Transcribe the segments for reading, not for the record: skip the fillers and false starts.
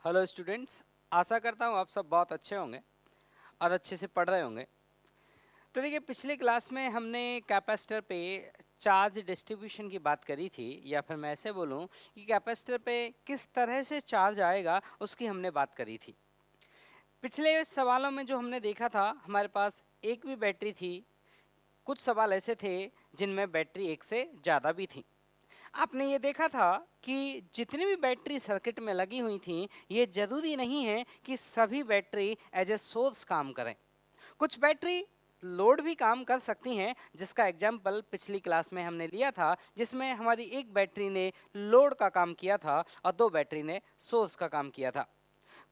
Hello students, आशा करता हूँ आप सब बहुत अच्छे होंगे और अच्छे से पढ़ रहे होंगे। तो देखिए, पिछले क्लास में हमने कैपेसिटर पे चार्ज डिस्ट्रीब्यूशन की बात करी थी, या फिर मैं ऐसे बोलूँ कि कैपेसिटर पे किस तरह से चार्ज आएगा उसकी हमने बात करी थी। पिछले सवालों में जो हमने देखा था, हमारे पास एक भी बैटरी थी, कुछ सवाल ऐसे थे जिनमें बैटरी एक से ज़्यादा भी थी। आपने ये देखा था कि जितनी भी बैटरी सर्किट में लगी हुई थी, ये जरूरी नहीं है कि सभी बैटरी एज ए सोर्स काम करें। कुछ बैटरी लोड भी काम कर सकती हैं, जिसका एग्जाम्पल पिछली क्लास में हमने लिया था, जिसमें हमारी एक बैटरी ने लोड का काम किया था और दो बैटरी ने सोर्स का काम किया था।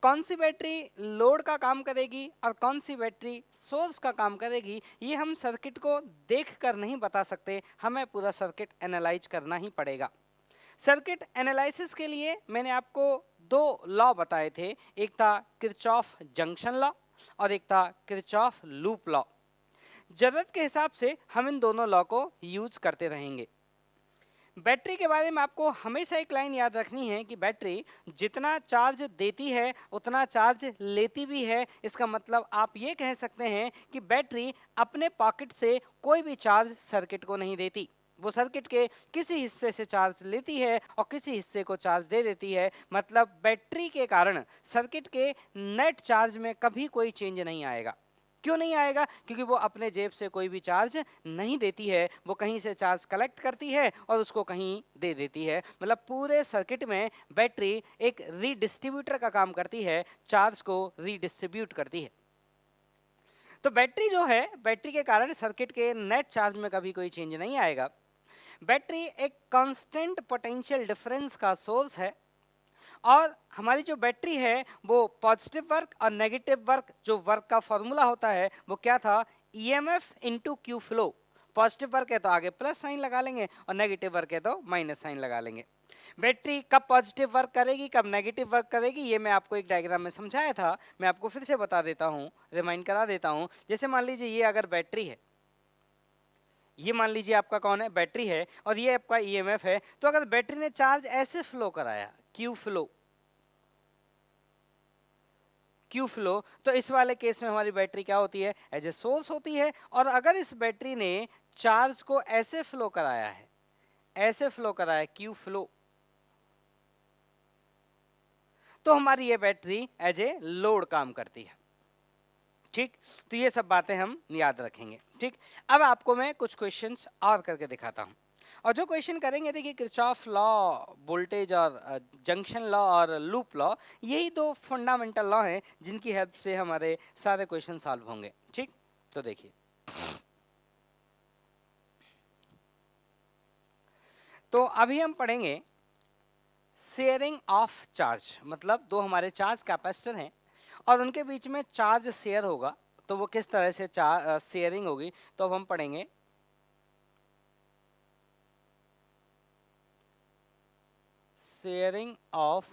कौन सी बैटरी लोड का काम करेगी और कौन सी बैटरी सोर्स का काम करेगी, ये हम सर्किट को देखकर नहीं बता सकते, हमें पूरा सर्किट एनालाइज करना ही पड़ेगा। सर्किट एनालिसिस के लिए मैंने आपको दो लॉ बताए थे, एक था किरचॉफ जंक्शन लॉ और एक था किरचॉफ लूप लॉ। जरूरत के हिसाब से हम इन दोनों लॉ को यूज करते रहेंगे। बैटरी के बारे में आपको हमेशा एक लाइन याद रखनी है कि बैटरी जितना चार्ज देती है उतना चार्ज लेती भी है। इसका मतलब आप ये कह सकते हैं कि बैटरी अपने पॉकेट से कोई भी चार्ज सर्किट को नहीं देती, वो सर्किट के किसी हिस्से से चार्ज लेती है और किसी हिस्से को चार्ज दे देती है। मतलब बैटरी के कारण सर्किट के नेट चार्ज में कभी कोई चेंज नहीं आएगा। क्यों नहीं आएगा? क्योंकि वो अपने जेब से कोई भी चार्ज नहीं देती है, वो कहीं से चार्ज कलेक्ट करती है और उसको कहीं दे देती है। मतलब पूरे सर्किट में बैटरी एक रीडिस्ट्रीब्यूटर का काम करती है, चार्ज को रीडिस्ट्रीब्यूट करती है। तो बैटरी जो है, बैटरी के कारण सर्किट के नेट चार्ज में कभी कोई चेंज नहीं आएगा। बैटरी एक कांस्टेंट पोटेंशियल डिफरेंस का सोर्स है और हमारी जो बैटरी है वो पॉजिटिव वर्क और नेगेटिव वर्क, जो वर्क का फॉर्मूला होता है वो क्या था, EMF into Q flow. Positive work है तो आगे प्लस साइन लगा लेंगे और नेगेटिव वर्क है तो माइनस साइन लगा लेंगे। बैटरी कब पॉजिटिव वर्क करेगी, कब नेगेटिव वर्क करेगी, ये मैं आपको एक डायग्राम में समझाया था। मैं आपको फिर से बता देता हूँ, रिमाइंड करा देता हूँ। जैसे मान लीजिए ये अगर बैटरी है, ये मान लीजिए आपका कौन है, बैटरी है, और ये आपका ईएमएफ है। तो अगर बैटरी ने चार्ज ऐसे फ्लो कराया, क्यू फ्लो, क्यू फ्लो, तो इस वाले केस में हमारी बैटरी क्या होती है, एज ए सोर्स होती है। और अगर इस बैटरी ने चार्ज को ऐसे फ्लो कराया है, ऐसे फ्लो कराया क्यू फ्लो, तो हमारी ये बैटरी एज ए लोड काम करती है। ठीक, तो ये सब बातें हम याद रखेंगे। ठीक, अब आपको मैं कुछ क्वेश्चंस और करके दिखाता हूं, और जो क्वेश्चन करेंगे, देखिए किरचॉफ लॉ, वोल्टेज और जंक्शन लॉ और लूप लॉ, यही दो फंडामेंटल लॉ हैं जिनकी हेल्प से हमारे सारे क्वेश्चन सॉल्व होंगे। ठीक, तो देखिए, तो अभी हम पढ़ेंगे शेयरिंग ऑफ चार्ज। मतलब दो हमारे चार्ज कैपेसिटर हैं और उनके बीच में चार्ज शेयर होगा, तो वो किस तरह से शेयरिंग होगी, तो अब हम पढ़ेंगे शेयरिंग ऑफ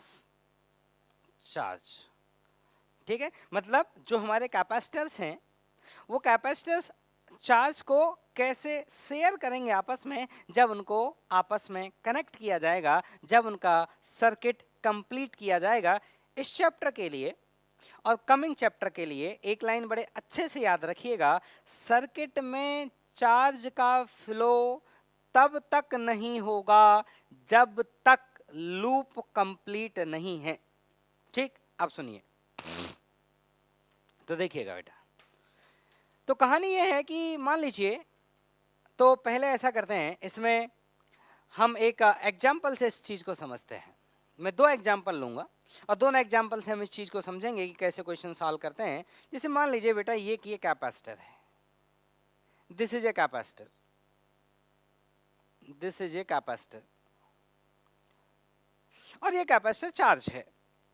चार्ज। ठीक है, मतलब जो हमारे कैपेसिटर्स हैं, वो कैपेसिटर्स चार्ज को कैसे शेयर करेंगे आपस में, जब उनको आपस में कनेक्ट किया जाएगा, जब उनका सर्किट कंप्लीट किया जाएगा। इस चैप्टर के लिए और कमिंग चैप्टर के लिए एक लाइन बड़े अच्छे से याद रखिएगा, सर्किट में चार्ज का फ्लो तब तक नहीं होगा जब तक लूप कंप्लीट नहीं है। ठीक, अब सुनिए, तो देखिएगा बेटा, तो कहानी यह है कि मान लीजिए, तो पहले ऐसा करते हैं, इसमें हम एक एग्जाम्पल से इस चीज को समझते हैं। मैं दो एग्जाम्पल लूंगा और दोनों एग्जाम्पल से हम इस चीज को समझेंगे कि कैसे क्वेश्चन सॉल्व करते हैं। जैसे मान लीजिए बेटा, ये कि ये कैपेसिटर है, this is a capacitor, this is a capacitor, और ये कैपेसिटर चार्ज है।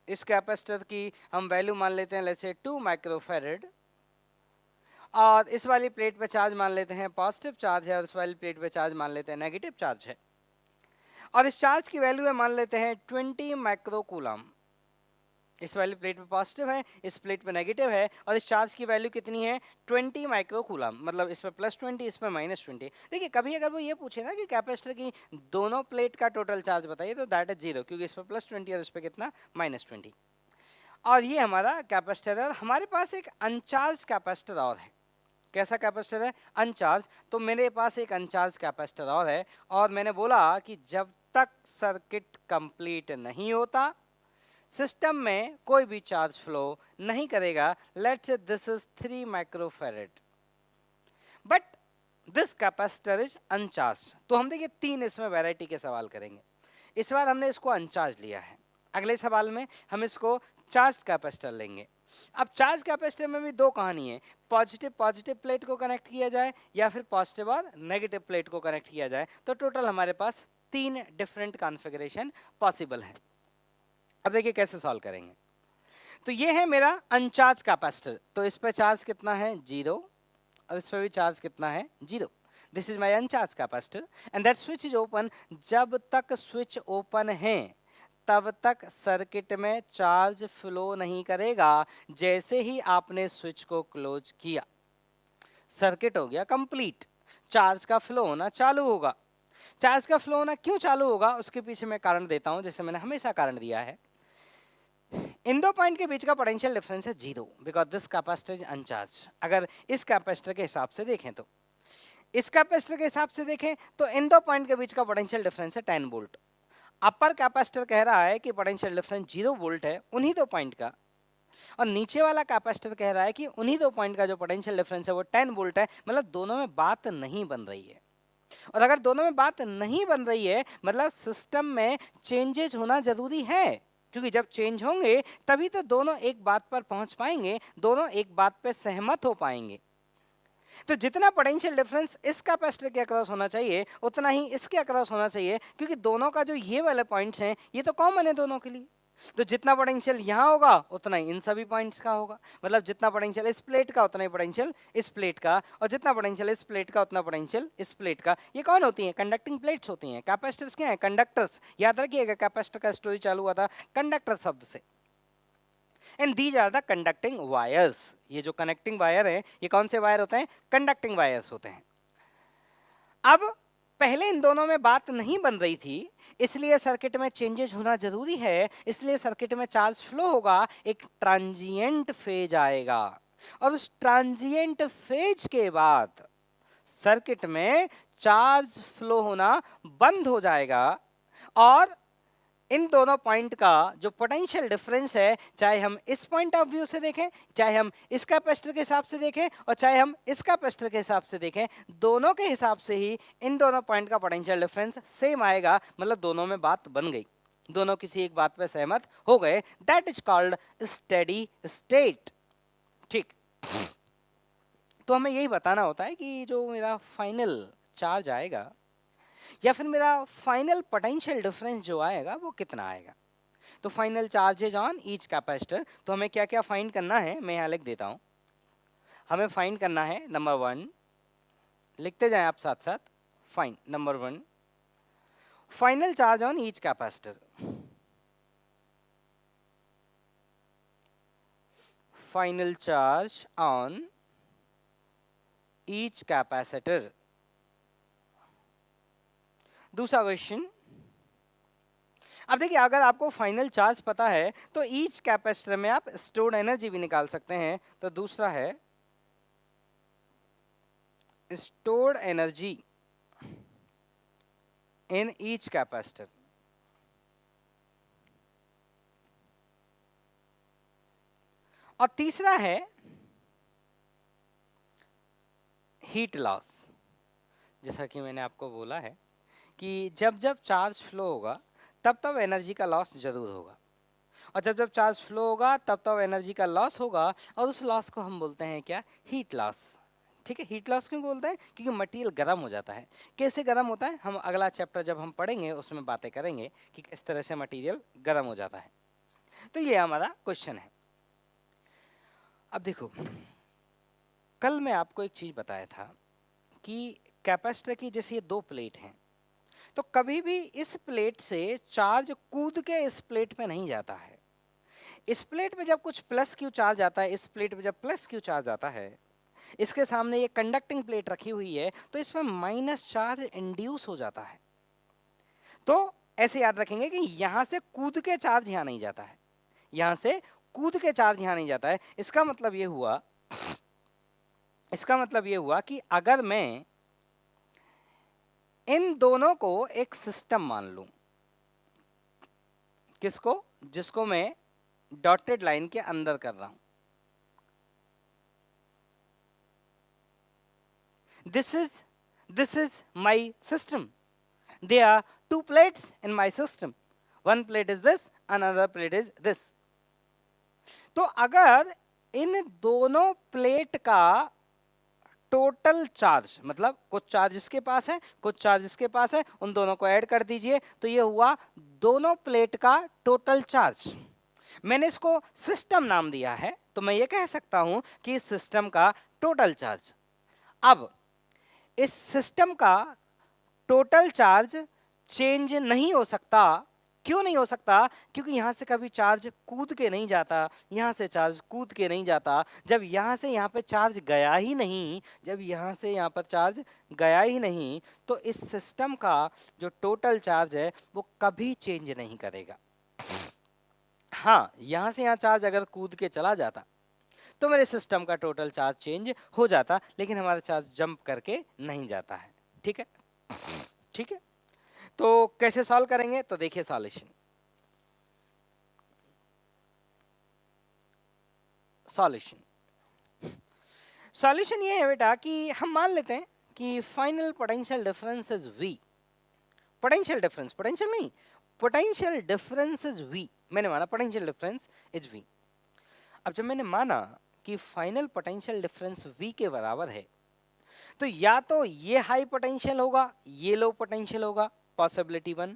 इस कैपेसिटर की हम वैल्यू मान लेते हैं, लेट्स से 2 माइक्रोफैरड, और इस वाली प्लेट पे चार्ज मान लेते हैं पॉजिटिव चार्ज है, और इस वाली प्लेट पे चार्ज मान लेते हैं नेगेटिव चार्ज है, और इस चार्ज की वैल्यू है मान लेते हैं 20 माइक्रोकूलम। इस वाली प्लेट पे पॉजिटिव है, इस प्लेट पे नेगेटिव है, और इस चार्ज की वैल्यू कितनी है, 20 माइक्रोकूलम। मतलब इस पे +20, इस पे -20। देखिए, कभी अगर वो ये पूछे ना कि कैपेसिटर की दोनों प्लेट का टोटल चार्ज बताइए, तो दैट इज 0, क्योंकि इस पे +20 और इस पे कितना, -20। और ये हमारा कैपेसिटर है। हमारे पास एक अनचार्ज कैपेसिटर और है। कैसा कैपेसिटर है? अनचार्ज। तो मेरे पास एक अनचार्ज कैपेसिटर और है, और मैंने बोला कि जब तक सर्किट कंप्लीट नहीं होता, सिस्टम में कोई भी चार्ज फ्लो नहीं करेगा। Let's say this is 3 microfarad, but this capacitor is अनचार्ज। तो हम देखिए 3 इसमें वैरायटी के सवाल करेंगे। इस बार हमने इसको अनचार्ज लिया है, अगले सवाल में हम इसको चार्ज कैपेसिटर लेंगे। अब चार्ज कैपेसिटर में भी दो कहानी है, पॉजिटिव प्लेट को कनेक्ट किया जाए या फिर पॉजिटिव और नेगेटिव प्लेट को कनेक्ट किया जाए। तो टोटल हमारे पास 3 डिफरेंट कॉन्फ़िगरेशन पॉसिबल है। अब देखिए कैसे सॉल्व करेंगे। तो ये है मेरा अनचार्ज कैपेसिटर, तो इस पर चार्ज कितना है? 0, और इस पर भी चार्ज कितना है? 0। This is my अनचार्ज capacitor and that switch is open. जब तक स्विच ओपन है तब तक सर्किट में चार्ज फ्लो नहीं करेगा। जैसे ही आपने स्विच को क्लोज किया, सर्किट हो गया कंप्लीट, चार्ज का फ्लो होना चालू होगा। चार्ज का फ्लो होना क्यों चालू होगा, उसके पीछे मैं कारण देता हूं, जैसे मैंने हमेशा कारण दिया है। इन दो पॉइंट के बीच का पोटेंशियल डिफरेंस है 0, बिकॉज दिस कैपेसिटर इज अनचार्ज। अगर इस कैपेसिटर के हिसाब से देखें तो, इस कैपेसिटर के हिसाब से देखें तो इन दो पॉइंट के बीच का पोटेंशियल डिफरेंस है 10 वोल्ट। अपर कैपेसिटर कह रहा है कि पोटेंशियल डिफरेंस 0 वोल्ट है उन्हीं दो पॉइंट का, और नीचे वाला कैपेसिटर कह रहा है कि उन्हीं दो पॉइंट का जो पोटेंशियल डिफरेंस है वो 10 वोल्ट है। मतलब दोनों में बात नहीं बन रही है, और अगर दोनों में बात नहीं बन रही है मतलब सिस्टम में चेंजेस होना जरूरी है, क्योंकि जब चेंज होंगे तभी तो दोनों एक बात पर पहुंच पाएंगे, दोनों एक बात पे सहमत हो पाएंगे। तो जितना पोटेंशियल डिफरेंस इस कैपेसिटर के अक्रॉस होना चाहिए उतना ही इसके अक्रॉस होना चाहिए, क्योंकि दोनों का जो ये वाले पॉइंट्स हैं ये तो कॉमन है दोनों के लिए। तो जितना पोटेंशियल यहाँ होगा उतना ही इन सभी पॉइंट्स का होगा। मतलब जितना पोटेंशियल इस प्लेट का उतना ही पोटेंशियल इस प्लेट का, और जितना पोटेंशियल इस प्लेट का उतना पोटेंशियल इस प्लेट का। ये कौन होती हैं? कंडक्टिंग प्लेट्स होती हैं। कैपेसिटर्स क्या है? कंडक्टर्स। याद रखिएगा कैपेसिटर का स्टोरी चालू हुआ था कंडक्टर शब्द से। And these are the conducting wires. ये जो कनेक्टिंग वायर है ये कौन से वायर होते हैं? कंडक्टिंग वायर्स होते हैं। अब पहले इन दोनों में बात नहीं बन रही थी, इसलिए सर्किट में चेंजेस होना जरूरी है, इसलिए सर्किट में चार्ज फ्लो होगा, एक ट्रांजिएंट फेज आएगा, और उस ट्रांजिएंट फेज के बाद सर्किट में चार्ज फ्लो होना बंद हो जाएगा। और इन दोनों पॉइंट का जो पोटेंशियल डिफरेंस है, चाहे हम इस पॉइंट ऑफ व्यू से देखें, चाहे हम इस कैपेसिटर के हिसाब से देखें, और चाहे हम इस कैपेसिटर के हिसाब से देखें, दोनों के हिसाब से ही इन दोनों पॉइंट का पोटेंशियल डिफरेंस सेम आएगा। मतलब दोनों में बात बन गई, दोनों किसी एक बात पे सहमत हो गए। That is called steady state. ठीक, तो हमें यही बताना होता है कि जो मेरा फाइनल चार्ज आएगा या फिर मेरा फाइनल पोटेंशियल डिफरेंस जो आएगा वो कितना आएगा। तो final charges on each capacitor, तो हमें क्या क्या फाइंड करना है मैं यहाँ लिख देता हूँ। हमें फाइंड करना है नंबर 1, लिखते जाएं आप साथ साथ। Find number 1 final charge on each capacitor. Final charge on each capacitor. दूसरा क्वेश्चन, अब देखिए अगर आपको फाइनल चार्ज पता है तो ईच कैपेसिटर में आप स्टोर्ड एनर्जी भी निकाल सकते हैं। तो दूसरा है stored energy in each capacitor. और तीसरा है हीट लॉस। जैसा कि मैंने आपको बोला है कि जब जब चार्ज फ्लो होगा तब तब एनर्जी का लॉस जरूर होगा, और जब जब चार्ज फ्लो होगा तब तब एनर्जी का लॉस होगा, और उस लॉस को हम बोलते हैं क्या? Heat loss. ठीक है, हीट लॉस क्यों बोलते हैं? क्योंकि मटेरियल गर्म हो जाता है। कैसे गर्म होता है हम अगला चैप्टर जब हम पढ़ेंगे उसमें बातें करेंगे कि किस तरह से मटेरियल गर्म हो जाता है। तो ये हमारा क्वेश्चन है। अब देखो, कल मैं आपको एक चीज बताया था कि कैपेसिटर की जैसे ये 2 प्लेट हैं, तो कभी भी इस प्लेट से चार्ज कूद के इस प्लेट पे नहीं जाता है। इस प्लेट पे जब कुछ प्लस क्यू चार्ज आता है, इस प्लेट पे जब प्लस क्यू चार्ज आता है, इसके सामने ये कंडक्टिंग प्लेट रखी हुई है, तो इसमें माइनस चार्ज इंड्यूस हो जाता है। तो ऐसे याद रखेंगे कि यहां से कूद के चार्ज यहां नहीं जाता है, यहां से कूद के चार्ज यहाँ नहीं जाता है। इसका मतलब ये हुआ कि अगर मैं इन दोनों को एक सिस्टम मान लूं, किसको, जिसको मैं डॉटेड लाइन के अंदर कर रहा हूं, this is my system. There are two plates in my system. One plate is this, another plate is this. तो अगर इन दोनों प्लेट का टोटल चार्ज, मतलब कुछ चार्ज इसके पास है, कुछ चार्ज इसके पास है, उन दोनों को ऐड कर दीजिए, तो ये हुआ दोनों प्लेट का टोटल चार्ज। मैंने इसको सिस्टम नाम दिया है, तो मैं ये कह सकता हूं कि इस सिस्टम का टोटल चार्ज। अब इस सिस्टम का टोटल चार्ज चेंज नहीं हो सकता। क्यों नहीं हो सकता? क्योंकि यहां से कभी चार्ज कूद के नहीं जाता, यहां से चार्ज कूद के नहीं जाता। जब यहां से यहां पे चार्ज गया ही नहीं, जब यहां से यहां पर चार्ज गया ही नहीं, तो इस सिस्टम का जो टोटल चार्ज है वो कभी चेंज नहीं करेगा। हाँ, यहां से यहां चार्ज अगर कूद के चला जाता तो मेरे सिस्टम का टोटल चार्ज चेंज हो जाता, लेकिन हमारा चार्ज जंप करके नहीं जाता है। ठीक है, ठीक है। तो कैसे सॉल्व करेंगे? तो देखिए सॉल्यूशन ये है बेटा कि हम मान लेते हैं कि final potential difference is V। Potential difference is V। मैंने माना पोटेंशियल डिफरेंस इज V। अब जब मैंने माना कि फाइनल पोटेंशियल डिफरेंस V के बराबर है, तो या तो ये हाई पोटेंशियल होगा, ये लो पोटेंशियल होगा, पॉसिबिलिटी 1,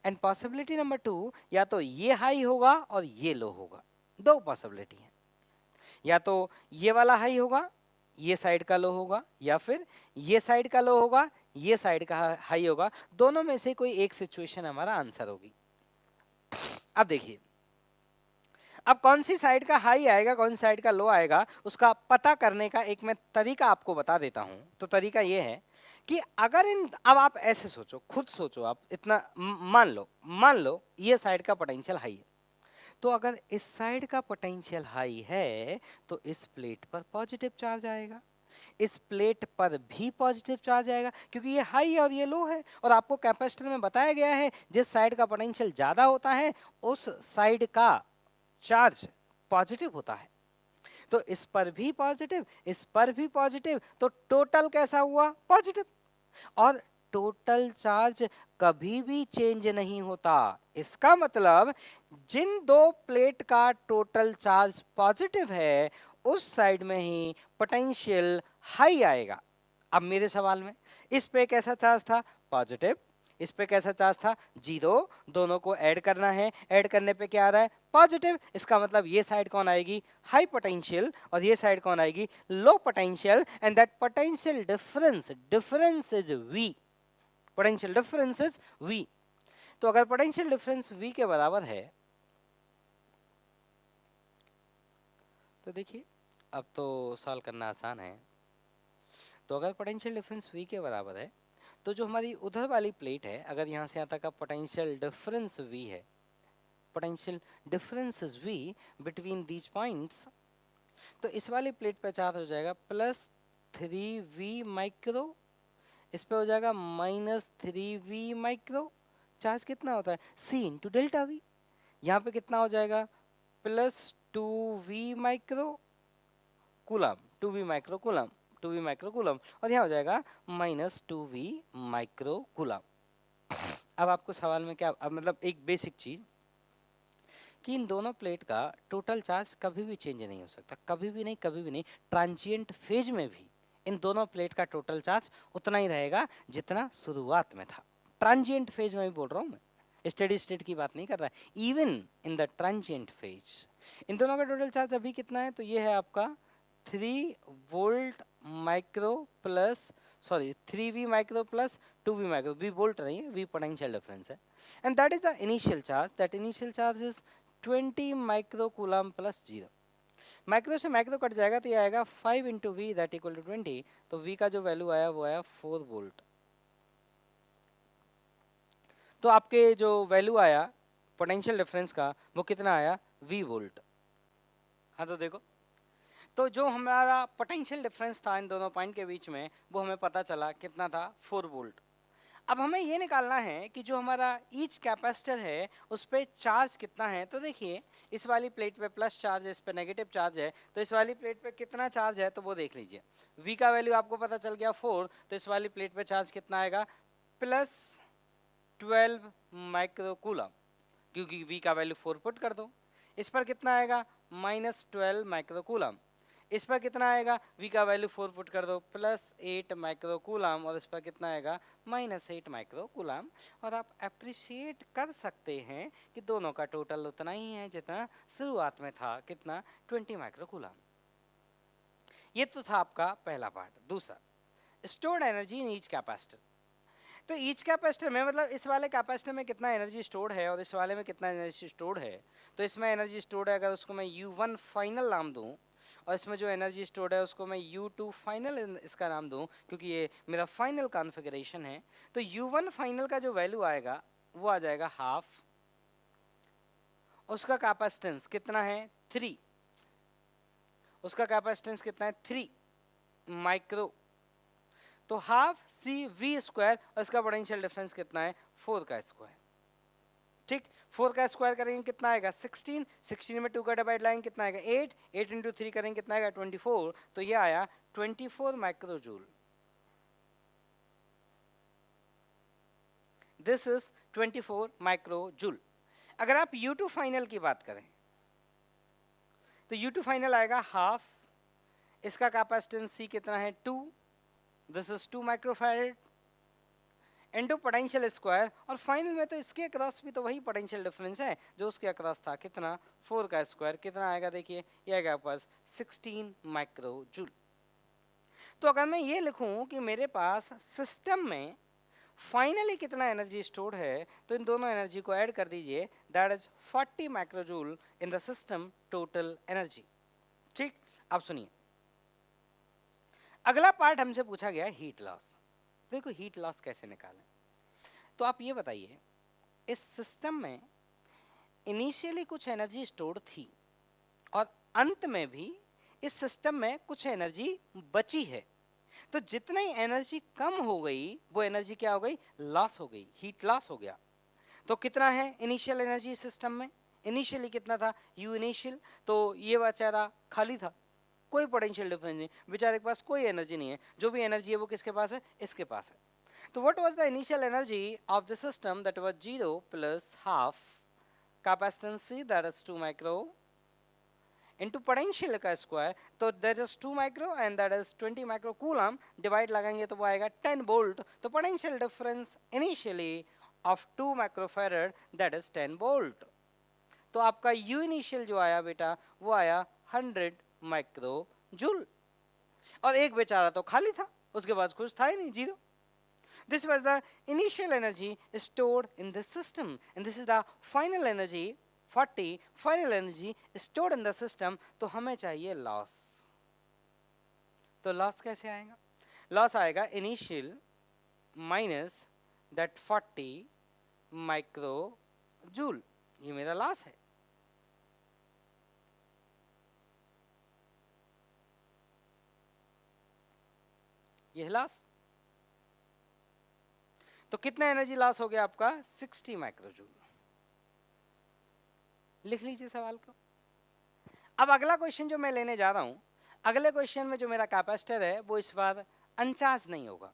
एंड पॉसिबिलिटी नंबर 2, या तो ये हाई होगा और ये लो होगा। दो पॉसिबिलिटी है, या तो ये वाला हाई होगा, ये साइड का लो होगा, या फिर ये साइड का लो होगा, ये साइड का हाई होगा। दोनों में से कोई एक सिचुएशन हमारा आंसर होगी। अब देखिए, अब कौन सी साइड का हाई आएगा, कौन सी साइड का लो आएगा, उसका पता करने का एक मैं तरीका आपको बता देता हूं। तो तरीका ये है कि अगर अब आप ऐसे सोचो, खुद सोचो, आप इतना मान लो ये साइड का पोटेंशियल हाई है, तो अगर इस साइड का पोटेंशियल हाई है तो इस प्लेट पर पॉजिटिव चार्ज आएगा, इस प्लेट पर भी पॉजिटिव चार्ज आएगा, क्योंकि ये हाई है और ये लो है। और आपको कैपेसिटर में बताया गया है जिस साइड का पोटेंशियल ज्यादा होता है उस साइड का चार्ज पॉजिटिव होता है। तो इस पर भी पॉजिटिव, इस पर भी पॉजिटिव, तो टोटल कैसा हुआ? पॉजिटिव। और टोटल चार्ज कभी भी चेंज नहीं होता। इसका मतलब जिन दो प्लेट का टोटल चार्ज पॉजिटिव है उस साइड में ही पोटेंशियल हाई आएगा। अब मेरे सवाल में इस पे कैसा चार्ज था? पॉजिटिव। इस पे कैसा चार्ज था? 0। दोनों को ऐड करना है, ऐड करने पे क्या आ रहा है? पॉजिटिव। इसका मतलब ये साइड कौन आएगी? हाई पोटेंशियल, और ये साइड कौन आएगी? Low potential. And that potential difference is V। Potential difference is V। तो अगर पोटेंशियल डिफरेंस V के बराबर है, तो देखिए अब तो सॉल्व करना आसान है। तो अगर पोटेंशियल डिफरेंस V के बराबर है, तो जो हमारी उधर वाली प्लेट है, अगर यहाँ से यहाँ तक का पोटेंशियल डिफरेंस V है, potential difference is V between these points, तो इस वाली प्लेट पे चार्ज हो जाएगा +3V माइक्रो, इस पे हो जाएगा -3V माइक्रो। चार्ज कितना होता है? C into delta V। यहाँ पे कितना हो जाएगा? +2V micro coulomb, 2V micro coulomb, 2V micro coulomb, और यहाँ हो जाएगा -2V माइक्रो कूलम। अब आपको सवाल में क्या, अब मतलब एक बेसिक चीज कि इन दोनों प्लेट का टोटल चार्ज कभी भी चेंज नहीं हो सकता, कभी भी नहीं। ट्रांजिएंट फेज में भी इन दोनों प्लेट का टोटल चार्ज उतना ही रहेगा जितना शुरुआत में था। ट्रांजिएंट फेज में भी बोल रहा हूँ मैं, स्टेडी स्टेट की बात नहीं कर रहा है। Even in the transient phase in दोनों का टोटल चार्ज अभी कितना है? तो ये है आपका 3 volt micro plus 3V micro plus 2V micro. V volt नहीं है, V पोटेंशियल डिफरेंस है। And that is the initial charge. That initial charge is 20 micro coulomb plus 0। Micro से माइक्रो कट जाएगा तो ये आएगा 5 into V that equal to 20। तो V का जो वैल्यू आया वो आया 4 वोल्ट। तो आपके जो वैल्यू आया पोटेंशियल डिफरेंस का वो कितना आया? V volt. हाँ तो देखो, तो जो हमारा पोटेंशियल डिफरेंस था इन दोनों पॉइंट के बीच में वो हमें पता चला कितना था, 4 वोल्ट। अब हमें ये निकालना है कि जो हमारा ईच कैपेसिटर है उस पर चार्ज कितना है। तो देखिए इस वाली प्लेट पे प्लस चार्ज है, इस पे नेगेटिव चार्ज है, तो इस वाली प्लेट पे कितना चार्ज है तो वो देख लीजिए। V का वैल्यू आपको पता चल गया 4, तो इस वाली प्लेट पे चार्ज कितना आएगा, प्लस 12 माइक्रो कूलम, क्योंकि V का वैल्यू 4 पुट कर दो। इस पर कितना आएगा, माइनस 12 माइक्रो कूलम। इस पर कितना आएगा, V का वैल्यू 4 पुट कर दो, प्लस 8 माइक्रो कूलम, और इस पर कितना आएगा, माइनस 8 माइक्रो कूलम। और आप अप्रिशिएट कर सकते हैं कि दोनों का टोटल उतना ही है जितना शुरुआत में था, कितना, 20 माइक्रो कूलम। ये तो था आपका पहला पार्ट। दूसरा, stored energy in each capacitor. तो ईच कैपेसिटर में मतलब इस वाले कैपेसिटर में कितना एनर्जी स्टोर्ड है और इस वाले में कितना एनर्जी स्टोर्ड है। तो इसमें एनर्जी स्टोर्ड है, अगर उसको मैं U1 फाइनल नाम दूं, और इसमें जो एनर्जी स्टोर्ड है उसको मैं U2 फाइनल इसका नाम दूं, क्योंकि ये मेरा फाइनल कॉन्फ़िगरेशन है। तो U1 फाइनल का जो वैल्यू आएगा वो आ जाएगा हाफ, उसका कैपेसिटेंस कितना है, 3, उसका कैपेसिटेंस कितना है, 3 माइक्रो, तो हाफ CV स्क्वायर, और इसका पोटेंशियल डिफरेंस कितना है, 4 का स्क्वायर। ठीक, 4 का स्क्वायर करेंगे कितना आएगा, 16, 16 में 2 का डिवाइड लाएंगे कितना आएगा, 8, 8 इंटू 3 करेंगे कितना आएगा, 24, तो ये आया 24 micro joule. This is 24 micro joule. अगर आप U2 फाइनल की बात करें तो U2 फाइनल आएगा हाफ, इसका कैपेसिटेंस C कितना है, 2, this is 2 microfarad into potential square, और फाइनल में तो इसके अक्रॉस भी तो वही पोटेंशियल डिफरेंस है जो उसके अक्रॉस था, कितना, 4 का स्क्वायर, कितना आएगा, देखिए ये आएगा पास 16 माइक्रो जूल। तो अगर मैं ये लिखूं कि मेरे पास सिस्टम में फाइनली कितना एनर्जी स्टोर्ड है, तो इन दोनों एनर्जी को ऐड कर दीजिए, that is 40 micro joule in the system total energy. ठीक, अब सुनिए अगला पार्ट हमसे पूछा गया हीट लॉस। देखो हीट लॉस कैसे निकालें, तो आप ये बताइए, इस सिस्टम में इनिशियली कुछ एनर्जी स्टोर्ड थी और अंत में भी इस सिस्टम में कुछ एनर्जी बची है, तो जितनी एनर्जी कम हो गई वो एनर्जी क्या हो गई, लॉस हो गई, हीट लॉस हो गया। तो कितना है इनिशियल एनर्जी सिस्टम में, इनिशियली कितना था, U इनिशियल, तो ये बेचारा खाली था, कोई पोटेंशियल डिफरेंस नहीं, बेचारे के पास कोई एनर्जी नहीं है, जो भी एनर्जी है वो किसके पास है, इसके पास है। तो what was the initial energy of the system, that was 0 plus half capacitance C, that is 2 micro, into potential का स्क्वायर, तो that is 2 micro and that is 20 micro coulomb, divide लगाएंगे तो वो आएगा 10 वोल्ट। तो potential difference initially of 2 microfarad that is 10 volt. तो आपका U initial जो आया बेटा वो आया 100 माइक्रो जूल, और एक बेचारा तो खाली था, उसके पास कुछ था ही नहीं, 0। This was the initial energy stored in the system, and this is the final energy 40 final energy stored in the system. तो हमें चाहिए लॉस, तो लॉस कैसे आएगा, लॉस आएगा initial minus that 40 micro joule, ये मेरा लॉस है। ये लॉस, तो कितना एनर्जी लॉस हो गया आपका, 60 माइक्रो जूल। लिख लीजिए सवाल को। अब अगला क्वेश्चन जो मैं लेने जा रहा हूं, अगले क्वेश्चन में जो मेरा कैपेसिटर है वो इस बार अनचार्ज नहीं होगा,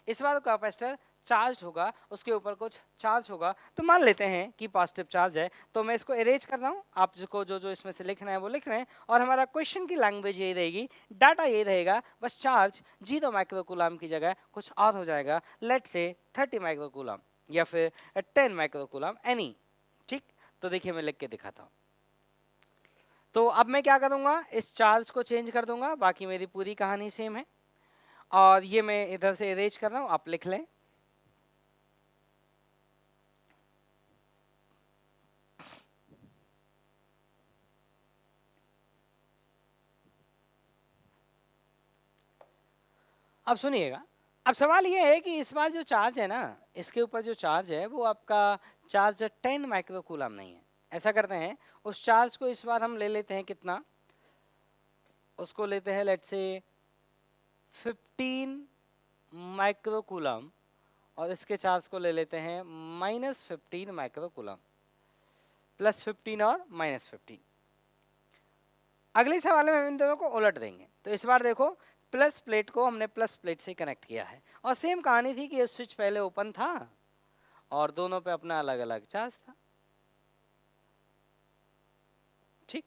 इस बार कैपेसिटर चार्ज होगा, उसके ऊपर कुछ चार्ज होगा। तो मान लेते हैं कि पॉजिटिव चार्ज है, तो मैं इसको इरेज कर रहा हूँ, आप जिसको जो जो इसमें से लिखना है वो लिख रहे हैं, और हमारा क्वेश्चन की लैंग्वेज यही रहेगी, डाटा ये रहेगा, बस चार्ज 0 माइक्रो कूलम की जगह कुछ और हो जाएगा, लेट्स से 30 माइक्रो कूलम या फिर 10 माइक्रो कूलम एनी। ठीक, तो देखिए मैं लिख के दिखाता हूँ। तो अब मैं क्या करूँगा, इस चार्ज को चेंज कर दूंगा, बाकी मेरी पूरी कहानी सेम है, और ये मैं इधर से इरेज कर रहा हूँ, आप लिख लें। अब सुनिएगा, अब सवाल ये है कि इस बार जो चार्ज है ना, इसके ऊपर जो चार्ज है वो आपका चार्ज 10 माइक्रो कूलम नहीं है। ऐसा करते हैं, उस चार्ज को इस बार हम ले लेते हैं कितना, उसको लेते हैं लेट्स से 15 माइक्रोकूलम और इसके चार्ज को ले लेते हैं -15 माइक्रोकूलम, +15 और -15। अगले सवाल में हम इन दोनों को उलट देंगे। तो इस बार देखो प्लस प्लेट को हमने प्लस प्लेट से कनेक्ट किया है और सेम कहानी थी कि ये स्विच पहले ओपन था और दोनों पे अपना अलग अलग चार्ज था। ठीक,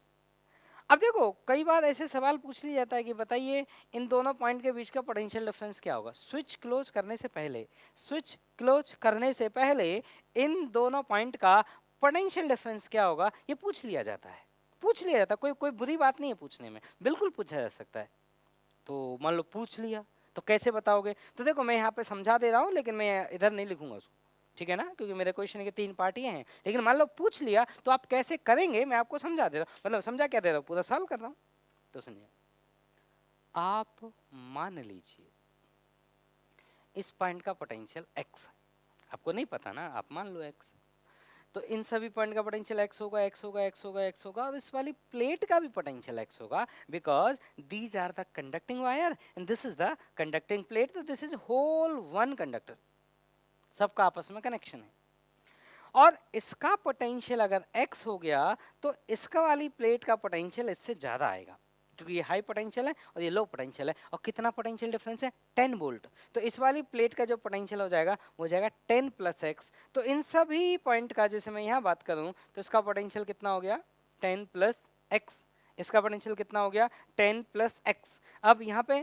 अब देखो कई बार ऐसे सवाल पूछ लिया जाता है कि बताइए इन दोनों पॉइंट के बीच का पोटेंशियल डिफरेंस क्या होगा। स्विच क्लोज करने से पहले इन दोनों पॉइंट का पोटेंशियल डिफरेंस क्या होगा, ये पूछ लिया जाता है। कोई बुरी बात नहीं है पूछने में, बिल्कुल पूछा जा सकता है। तो मान लो पूछ लिया तो कैसे बताओगे। तो देखो मैं यहाँ पे समझा दे रहा हूँ लेकिन मैं इधर नहीं लिखूंगा उसको, ठीक है ना, क्योंकि मेरे क्वेश्चन के 3 पार्ट ये हैं। लेकिन मान लो पूछ लिया तो आप कैसे करेंगे मैं आपको समझा दे रहा हूँ, मतलब समझा क्या दे रहा हूँ, पूरा सॉल्व कर रहा हूँ। तो सुनिए, आप मान लीजिए इस पॉइंट का पोटेंशियल x है, आपको नहीं पता ना, आप मान लो x। तो इन सभी पॉइंट का पोटेंशियल x होगा, x होगा, x होगा, x होगा, और इस वाली प्लेट का भी पोटेंशियल x होगा, because these are the conducting wire and this is the conducting plate. तो this is whole one conductor, सबका आपस में कनेक्शन है। और इसका पोटेंशियल अगर x हो गया तो इसका वाली प्लेट का पोटेंशियल इससे ज्यादा आएगा, क्योंकि ये हाई पोटेंशियल है और ये लो पोटेंशियल है। और कितना पोटेंशियल डिफरेंस है, 10 वोल्ट। तो इस वाली प्लेट का जो पोटेंशियल हो जाएगा वो हो जाएगा 10 + x। तो इन सभी पॉइंट का जैसे मैं यहाँ बात करूँ तो इसका पोटेंशियल कितना हो गया, 10 + x। इसका पोटेंशियल कितना हो गया, 10 + x। अब यहाँ पे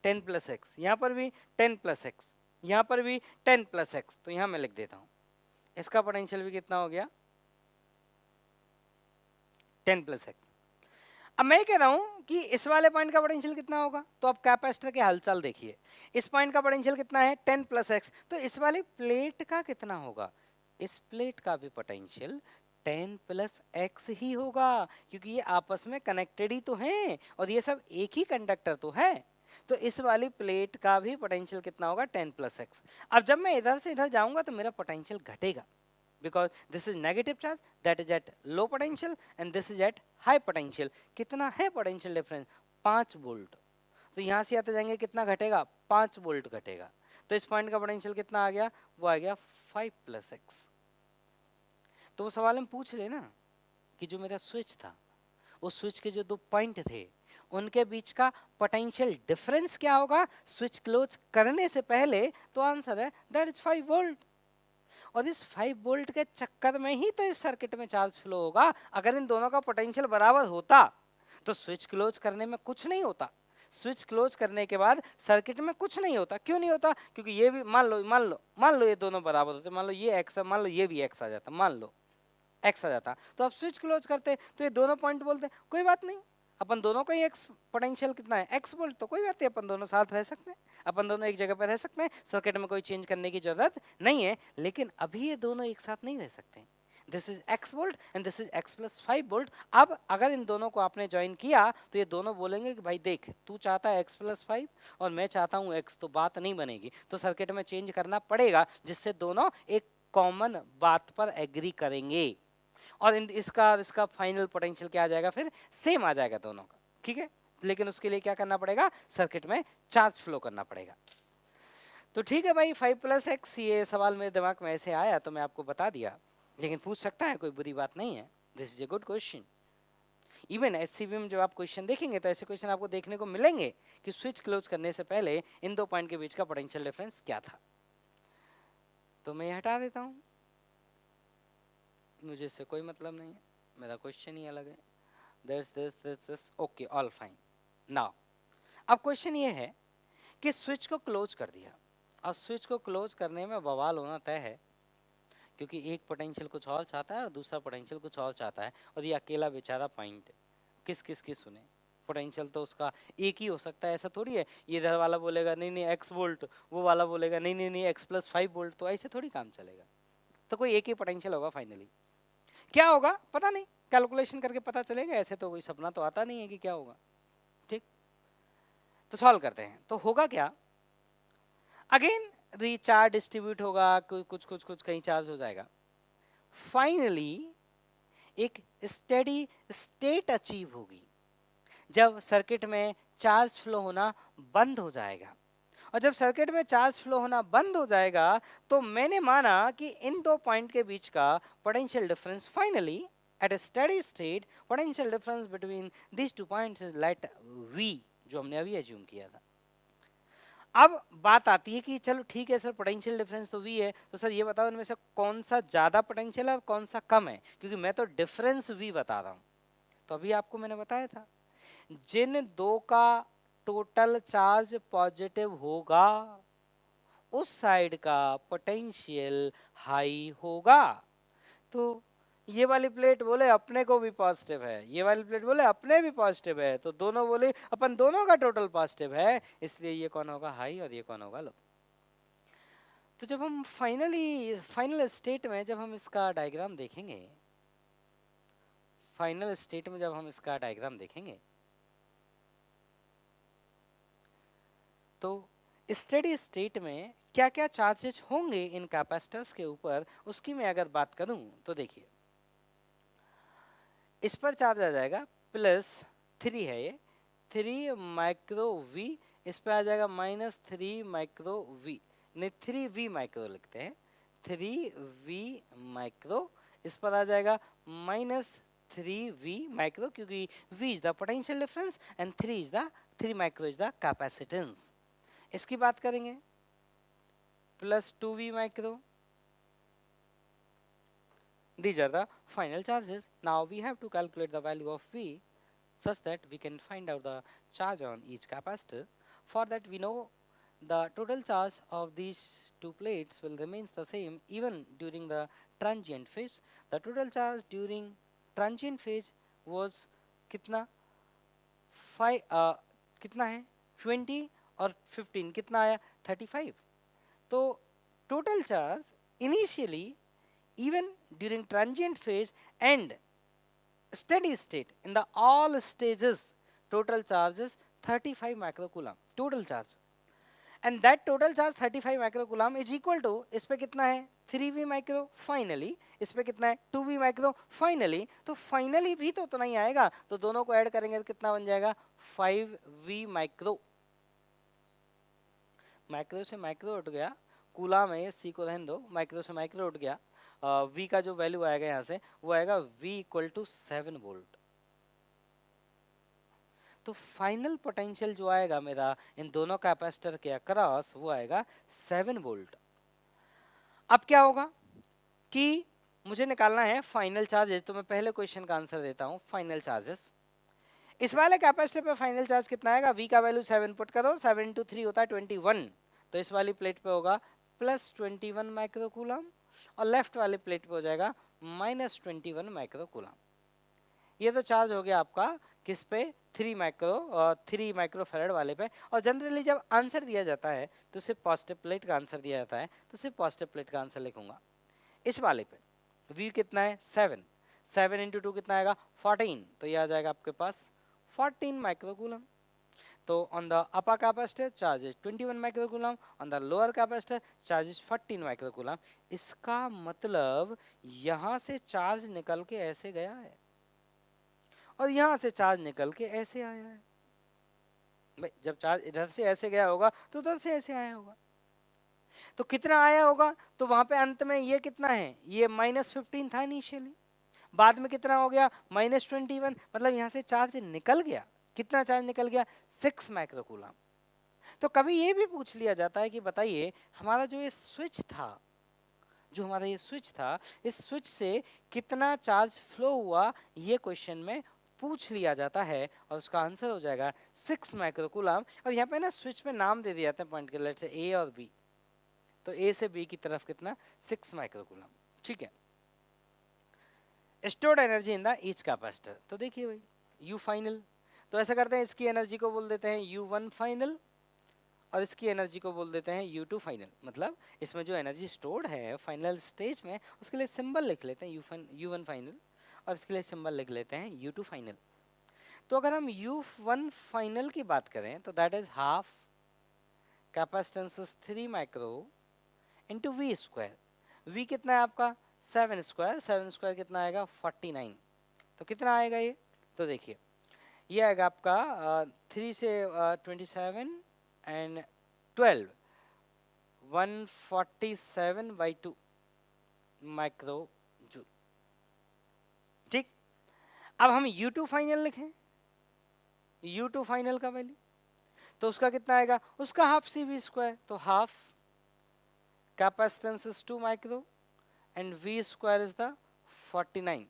10 + x, यहाँ पर भी 10 + x, यहाँ पर भी 10 + x। तो यहाँ मैं लिख देता हूँ इसका पोटेंशियल भी कितना हो गया, 10 + x। अब मैं कह रहा हूं कि इस वाले पॉइंट का पोटेंशियल कितना होगा, तो आप कैपेसिटर के हलचल देखिए। इस पॉइंट का पोटेंशियल कितना है, 10 + x। तो इस वाली प्लेट का कितना होगा, इस प्लेट का भी पोटेंशियल 10 + x ही होगा, क्योंकि ये आपस में कनेक्टेड ही तो हैं और ये सब एक ही कंडक्टर तो है। तो इस वाली प्लेट का भी पोटेंशियल कितना होगा, 10 + x। अब जब मैं इधर से इधर जाऊंगा तो मेरा पोटेंशियल घटेगा, because this is negative charge that is at low potential and this is at high potential। कितना है पोटेंशियल डिफरेंस, 5 वोल्ट। तो यहाँ से आते जाएंगे कितना घटेगा, 5 वोल्ट घटेगा। तो इस पॉइंट का पोटेंशियल कितना आ गया, वो आ गया 5 + x। तो वो सवाल में पूछ लेना कि जो मेरा स्विच था, उस स्विच के जो 2 पॉइंट थे उनके बीच का पोटेंशियल डिफरेंस क्या होगा स्विच क्लोज करने से पहले। तो आंसर है दैट इज 5 वोल्ट। और इस 5 वोल्ट के चक्कर में ही तो इस सर्किट में चार्ज फ्लो होगा। अगर इन दोनों का पोटेंशियल बराबर होता तो स्विच क्लोज करने में कुछ नहीं होता। स्विच क्लोज करने के बाद सर्किट में कुछ नहीं होता। क्यों नहीं होता, क्योंकि ये भी मान लो ये दोनों बराबर होते, मान लो ये x, मान लो ये भी x आ जाता, मान लो x आ जाता, तो आप स्विच क्लोज करते तो ये दोनों पॉइंट बोलते कोई बात नहीं, अपन दोनों का ही x पोटेंशियल कितना है, x वोल्ट, तो कोई बात नहीं, अपन दोनों साथ रह सकते हैं, अपन दोनों एक जगह पर रह सकते हैं, सर्किट में कोई चेंज करने की जरूरत नहीं है। लेकिन अभी ये दोनों एक साथ नहीं रह सकते। This is x volt and this is x + 5 volt. अब अगर इन दोनों को आपने ज्वाइन किया तो ये दोनों बोलेंगे कि भाई देख, तू चाहता है x + 5 और मैं चाहता हूँ x, तो बात नहीं बनेगी। तो सर्किट में चेंज करना पड़ेगा जिससे दोनों एक कॉमन बात पर एग्री करेंगे और इसका फाइनल पोटेंशियल क्या आ जाएगा, फिर सेम आ जाएगा दोनों का। ठीक है, लेकिन उसके लिए क्या करना पड़ेगा, सर्किट में चार्ज फ्लो करना पड़ेगा। तो ठीक है भाई, 5 + x, ये सवाल मेरे दिमाग में ऐसे आया तो मैं आपको बता दिया, लेकिन पूछ सकता है, कोई बुरी बात नहीं है। This is a good question. Even SCB में जब आप क्वेश्चन देखेंगे तो ऐसे क्वेश्चन आपको देखने को मिलेंगे कि स्विच क्लोज करने से पहले इन 2 पॉइंट के बीच का पोटेंशियल डिफरेंस क्या था। तो मैं हटा देता हूँ, मुझे इससे कोई मतलब नहीं है, मेरा क्वेश्चन ही अलग है। this okay, all fine. Now अब क्वेश्चन ये है कि स्विच को क्लोज कर दिया और स्विच को क्लोज करने में बवाल होना तय है, क्योंकि एक पोटेंशियल कुछ और चाहता है और दूसरा पोटेंशियल कुछ और चाहता है, और ये अकेला बेचारा पॉइंट किस किस की सुने। पोटेंशियल तो उसका एक ही हो सकता है, ऐसा थोड़ी है। ये इधर वाला बोलेगा नहीं नहीं x वोल्ट, वो वाला बोलेगा नहीं नहीं नहीं x + 5 वोल्ट, तो ऐसे थोड़ी काम चलेगा। तो कोई एक ही पोटेंशियल होगा फाइनली। क्या होगा पता नहीं, कैलकुलेशन करके पता चलेगा, ऐसे तो कोई सपना तो आता नहीं है कि क्या होगा। ठीक, तो सॉल्व करते हैं। तो होगा क्या, अगेन चार्ज डिस्ट्रीब्यूट होगा, कुछ कुछ कुछ कहीं चार्ज हो जाएगा, फाइनली एक स्टेडी स्टेट अचीव होगी जब सर्किट में चार्ज फ्लो होना बंद हो जाएगा। और जब सर्किट में चार्ज फ्लो होना बंद हो जाएगा तो मैंने माना कि इन दो पॉइंट के बीच का potential difference finally at a steady state potential difference between this two points is let V, जो हमने अभी एज्यूम किया था। अब बात आती है कि चलो ठीक है सर, पोटेंशियल डिफरेंस तो वी है, तो सर ये बताओ इनमें से कौन सा ज्यादा पोटेंशियल है और कौन सा कम है, क्योंकि मैं तो डिफरेंस वी बता रहा हूं। तो अभी आपको मैंने बताया था जिन दो का टोटल चार्ज पॉजिटिव होगा उस साइड का पोटेंशियल हाई होगा। तो ये वाली प्लेट बोले अपने को भी पॉजिटिव है, ये वाली प्लेट बोले अपने भी पॉजिटिव है, तो दोनों बोले अपन दोनों का टोटल पॉजिटिव है, इसलिए ये कौन होगा हाई और ये कौन होगा लो। तो जब हम फाइनल स्टेट में जब हम इसका डायग्राम देखेंगे, फाइनल स्टेट में जब हम इसका डायग्राम देखेंगे तो स्टेडी स्टेट में क्या क्या चार्जेस होंगे इन कैपेसिटर्स के ऊपर, उसकी मैं अगर बात करूं तो देखिए इस पर चार्ज आ जाएगा +3 है, ये 3 माइक्रो वी, इस पर आ जाएगा -3 माइक्रो वी, नहीं 3V माइक्रो लिखते हैं, 3V माइक्रो, इस पर आ जाएगा -3V माइक्रो, क्योंकि V is the potential difference and 3 micro is the capacitance. इसकी बात करेंगे +2V micro. These are the final charges. Now we have to calculate the value of V such that we can find out the charge on each capacitor. For that we know the total charge of these two plates will remain the same even during the transient phase. The total charge during transient phase was कितना 5 कितना है 20 और 15 कितना आया 35। तो total charge initially even during transient phase and steady state in the all stages total charge is 35 microcoulomb total charge, and that total charge 35 microcoulomb is equal to इस पे कितना है 3V micro finally, इस पे कितना है 2V micro finally, तो finally भी तो उतना ही आएगा, तो दोनों को ऐड करेंगे तो कितना बन जाएगा 5V micro। माइक्रो से माइक्रो उठ गया, कूलाम है, सी को रहने दो, माइक्रो से माइक्रो उठ गया, V का जो वैल्यू आएगा यहाँ से वो आएगा V = 7 वोल्ट। तो फाइनल पोटेंशियल जो आएगा मेरा इन दोनों कैपेसिटर के अक्रॉस वो आएगा 7 वोल्ट। अब क्या होगा कि मुझे निकालना है फाइनल चार्जेस, तो मैं पहले क्वेश्चन का आंसर देता हूँ। फाइनल चार्जेस इस वाले कैपेसिटर पे फाइनल चार्ज कितना आएगा, V का वैल्यू 7 पुट करो, 7 × 3 होता है 21, तो इस वाली प्लेट पे होगा +21 माइक्रोकूलम और लेफ्ट वाली प्लेट पे हो जाएगा -21 माइक्रोकूलम। ये तो चार्ज हो गया आपका किस पे 3 माइक्रोफैराड वाले पे। और जनरली जब आंसर दिया जाता है तो सिर्फ पॉजिटिव प्लेट का आंसर दिया जाता है, तो सिर्फ पॉजिटिव प्लेट का आंसर लिखूंगा। इस वाले पे V कितना है 7 × 2 कितना आएगा 14, तो ये आ जाएगा आपके पास 14 माइक्रोकूलम। तो on the upper capacitor charge is 21 microcoulomb, on the lower capacitor charge is 14 microcoulomb। इसका मतलब यहाँ से चार्ज निकल के ऐसे गया है और यहाँ से चार्ज निकल के ऐसे आया है। भाई जब चार्ज इधर से ऐसे गया होगा तो उधर से ऐसे आया होगा, तो कितना आया होगा, तो वहां पे अंत में ये कितना है, ये -15 था इनिशियली, बाद में कितना हो गया -21, मतलब यहाँ से चार्ज निकल गया। कितना चार्ज निकल गया 6 माइक्रोकूलम। तो कभी ये भी पूछ लिया जाता है कि बताइए हमारा जो ये स्विच था, इस स्विच से कितना चार्ज फ्लो हुआ, ये क्वेश्चन में पूछ लिया जाता है और उसका आंसर हो जाएगा 6 माइक्रोकूलम। और यहाँ पे ना स्विच में नाम दे दिया जाता है पॉइंट के, लेट से A और B, तो A से B की तरफ कितना 6 माइक्रोकूलम। ठीक है, stored energy in the each capacitor. तो देखिए भाई U फाइनल, तो ऐसा करते हैं इसकी एनर्जी को बोल देते हैं U1 फाइनल और इसकी एनर्जी को बोल देते हैं U2 फाइनल। मतलब इसमें जो एनर्जी स्टोर्ड है फाइनल स्टेज में उसके लिए सिंबल लिख लेते हैं U1 फाइनल और इसके लिए सिंबल लिख लेते हैं U2 फाइनल। तो अगर हम U1 फाइनल की बात करें तो that is half capacitance 3 micro into V²। V कितना है आपका 7² कितना आएगा 49, तो कितना आएगा ये, तो देखिए ये आएगा आपका 3 से 27 एंड 12 147/2 माइक्रो जूल। ठीक, अब हम U2 फाइनल लिखें, U2 फाइनल का वैल्यू तो उसका कितना आएगा, उसका हाफ CV², तो half capacitance is 2 micro and V² is the 49।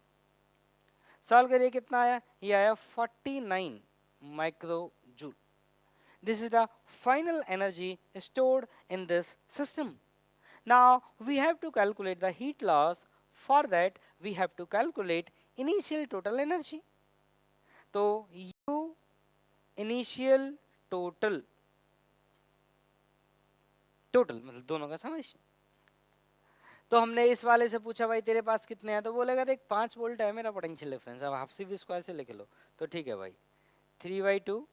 Solve करिए कितना आया, ये आया 49 micro joule. This is the final energy stored in this system. Now we have to calculate the heat loss. For that we have to calculate initial total energy. तो U initial total मतलब दोनों का summation. तो हमने इस वाले से पूछा भाई तेरे पास कितने हैं, तो बोलेगा देख 5 वोल्ट है मेरा पोटेंशियल डिफरेंस, अब हाफ CV² से लिख लो। तो ठीक है भाई, 3/2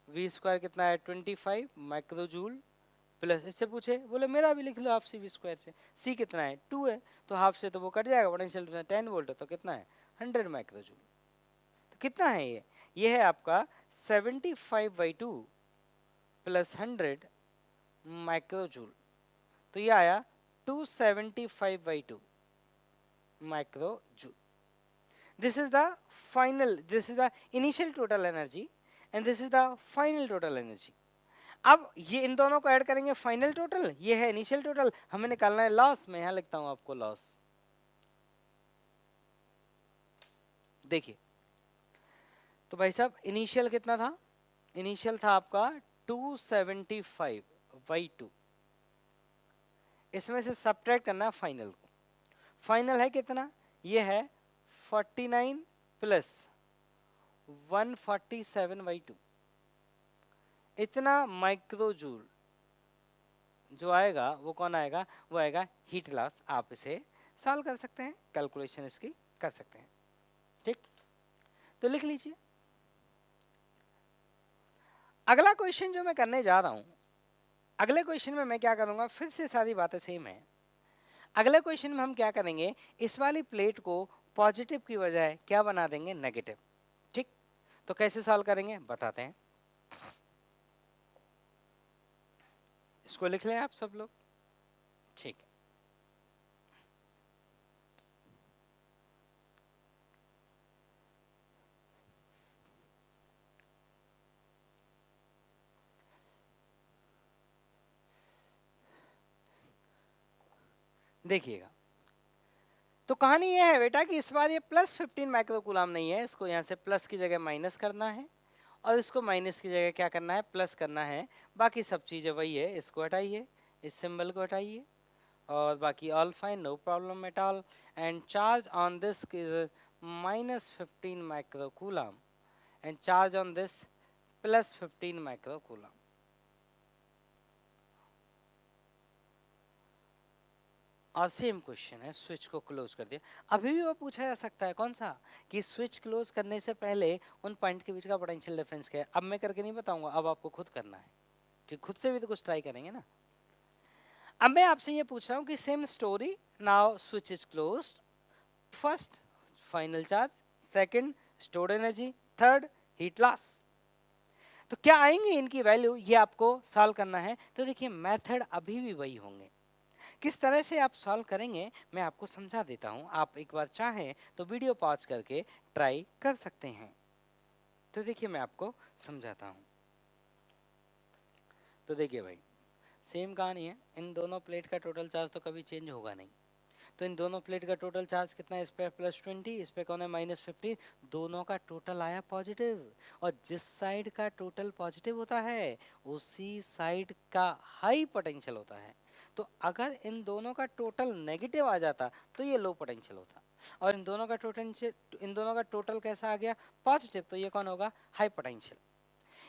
V² कितना है 25 माइक्रो जूल प्लस, इससे पूछे बोले मेरा भी लिख लो हाफ CV² से, C कितना है 2 है, तो हाफ से तो वो कट जाएगा, पोटेंशियल डिफरेंस 10 वोल्ट है, तो कितना है 100 माइक्रो जूल। तो कितना है ये है आपका 75/2 प्लस 100 माइक्रो जूल, तो ये आया 275/2 micro joule. This is the final, this is the initial total energy and this is the final total energy. अब ये इन दोनों को ऐड करेंगे फाइनल टोटल, ये है इनिशियल टोटल, हमें निकालना है लॉस। मैं यहां लिखता हूं आपको लॉस। देखिए तो भाई साहब इनिशियल कितना था, इनिशियल था आपका 275/2, इसमें से सब्ट्रैक्ट करना है फाइनल को। फाइनल है कितना, ये है 49 प्लस 147/2, इतना माइक्रो जूल जो आएगा वो कौन आएगा, वो आएगा हीट लॉस। आप इसे सॉल्व कर सकते हैं, कैलकुलेशन इसकी कर सकते हैं। ठीक, तो लिख लीजिए। अगला क्वेश्चन जो मैं करने जा रहा हूं, अगले क्वेश्चन में मैं क्या करूंगा, फिर से सारी बातें सेम है। अगले क्वेश्चन में हम क्या करेंगे, इस वाली प्लेट को पॉजिटिव की बजाय क्या बना देंगे, नेगेटिव। ठीक, तो कैसे सॉल्व करेंगे बताते हैं। इसको लिख लें आप सब लोग। ठीक, देखिएगा तो कहानी ये है बेटा कि इस बार ये प्लस 15 माइक्रो कूलम नहीं है, इसको यहाँ से प्लस की जगह माइनस करना है और इसको माइनस की जगह क्या करना है, प्लस करना है। बाकी सब चीज़ें वही है, इसको हटाइए, इस सिंबल को हटाइए और बाकी all fine, no problem at all. And charge on this is -15 micro coulomb and charge on this +15 micro coulomb. और सेम क्वेश्चन है, स्विच को क्लोज कर दिया। अभी भी वो पूछा जा सकता है कौन सा, कि स्विच क्लोज करने से पहले उन पॉइंट के बीच का पोटेंशियल डिफरेंस क्या है। अब मैं करके नहीं बताऊंगा, अब आपको खुद करना है, कि खुद से भी तो कुछ ट्राई करेंगे ना। अब मैं आपसे ये पूछ रहा हूँ कि same story, now switch is closed, first final charge, second stored energy, third heat loss. तो क्या आएंगे इनकी वैल्यू, ये आपको सॉल्व करना है। तो देखिए मेथड अभी भी वही होंगे, किस तरह से आप सॉल्व करेंगे मैं आपको समझा देता हूं। आप एक बार चाहें तो वीडियो पॉज करके ट्राई कर सकते हैं। तो देखिए मैं आपको समझाता हूं। तो देखिए भाई सेम कहानी है, इन दोनों प्लेट का टोटल चार्ज तो कभी चेंज होगा नहीं। तो इन दोनों प्लेट का टोटल चार्ज कितना है, इस पे +20, इस पे कौन है -15, दोनों का टोटल आया पॉजिटिव। और जिस साइड का टोटल पॉजिटिव होता है उसी साइड का हाई पोटेंशियल होता है। तो अगर इन दोनों का टोटल नेगेटिव आ जाता तो ये लो पोटेंशियल होता, और इन दोनों का टोटल कैसा आ गया, पॉजिटिव, तो ये कौन होगा, हाई पोटेंशियल।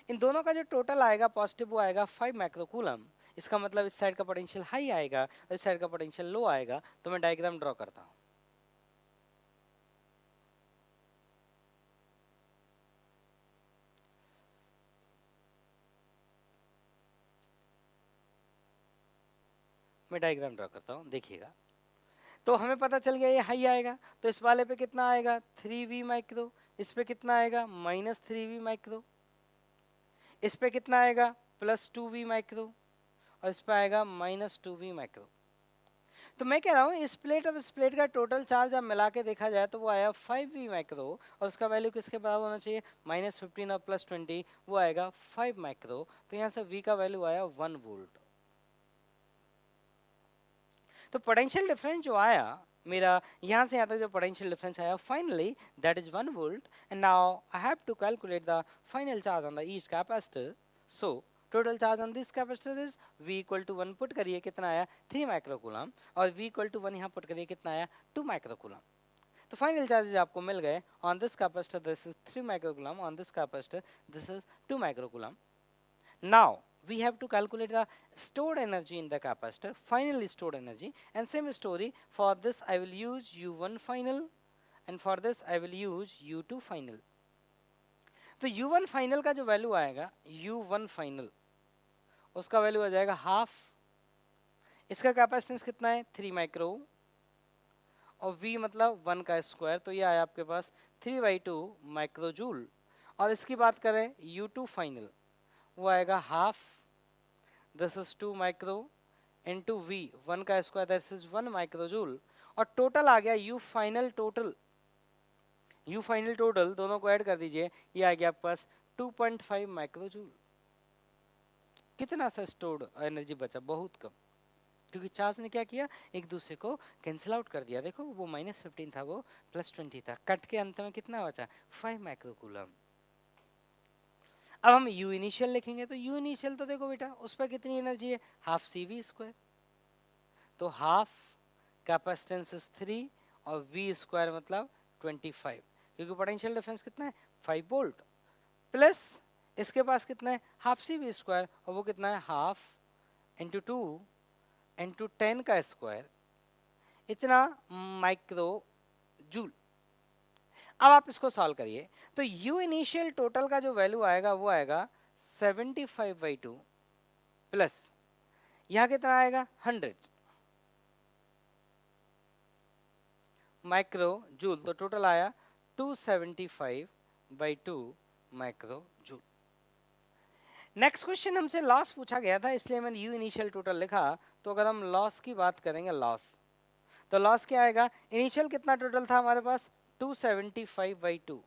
इन दोनों का जो टोटल आएगा पॉजिटिव वो आएगा 5 माइक्रो कूलम। इसका मतलब इस साइड का पोटेंशियल हाई आएगा और इस साइड का पोटेंशियल लो आएगा। तो मैं डायग्राम ड्रॉ करता हूं। मैं डायग्राम ड्रॉ करता हूं, देखिएगा। तो हमें पता चल गया ये हाई आएगा, तो इस वाले पे कितना आएगा 3V माइक्रो, इस पे कितना आएगा -3v माइक्रो, इस पे कितना आएगा +2v माइक्रो, और इस पे आएगा -2v माइक्रो। तो मैं कह रहा हूँ इस प्लेट और इस प्लेट का टोटल चार्ज अब मिला के देखा जाए तो वो आया 5v माइक्रो, और उसका वैल्यू किसके बराबर होना चाहिए -15 और +20, वो आएगा 5 माइक्रो। तो यहाँ से v का वैल्यू आया 1 वोल्ट। तो पोटेंशियल डिफरेंस जो आया मेरा यहाँ से यहाँ तक जो पोटेंशियल डिफरेंस आया finally that is 1 volt. And now I have to calculate the final charge on the each capacitor. So total charge on this capacitor is v equal to 1 put करिए कितना आया 3 माइक्रोकूलम, और v equal to 1 यहाँ put करिए कितना आया 2 microcoulomb. तो final charges आपको मिल गए on this capacitor this is 3 microcoulomb, on this capacitor this is 2 microcoulomb. Now we have to calculate the stored energy in the capacitor, finally stored energy, and same story for this I will use U1 final and for this I will use U2 final. तो U1 final का जो value आएगा U1 final उसका value आ जाएगा half, इसका capacitance कितना है 3 micro, और V मतलब 1 का स्क्वायर, तो ये आया आपके पास 3/2 माइक्रो जूल। और इसकी बात करें U2 फाइनल वो आएगा half, this is 2 micro into V 1 का square this is 1 micro joule, और टोटल आ गया U final total. U final total दोनों को ऐड कर दीजिए, ये आ गया आपके पास 2.5 माइक्रो जूल। कितना सा स्टोर्ड एनर्जी बचा, बहुत कम, क्योंकि चार्ज ने क्या किया एक दूसरे को कैंसिल आउट कर दिया। देखो वो -15 था वो +20 था, कट के अंत में कितना बचा 5 माइक्रोकूलम। अब हम U इनिशियल लिखेंगे तो U इनिशियल तो देखो बेटा उस पर कितनी एनर्जी है हाफ CV², तो हाफ कैपेसिटेंस इज 3 और V स्क्वायर मतलब 25, क्योंकि पोटेंशियल डिफरेंस कितना है 5 वोल्ट, प्लस इसके पास कितना है हाफ CV² और वो कितना है हाफ इंटू 2 इंटू 10 का स्क्वायर, इतना माइक्रो जूल। अब आप इसको सॉल्व करिए तो U इनिशियल टोटल का जो वैल्यू आएगा वो आएगा 75/2 प्लस यहाँ कितना आएगा 100 माइक्रो जूल, तो टोटल आया 275/2 माइक्रो जूल। नेक्स्ट क्वेश्चन हमसे लॉस पूछा गया था इसलिए मैंने U इनिशियल टोटल लिखा। तो अगर हम लॉस की बात करेंगे लॉस, तो लॉस क्या आएगा इनिशियल कितना टोटल था हमारे पास 275/2,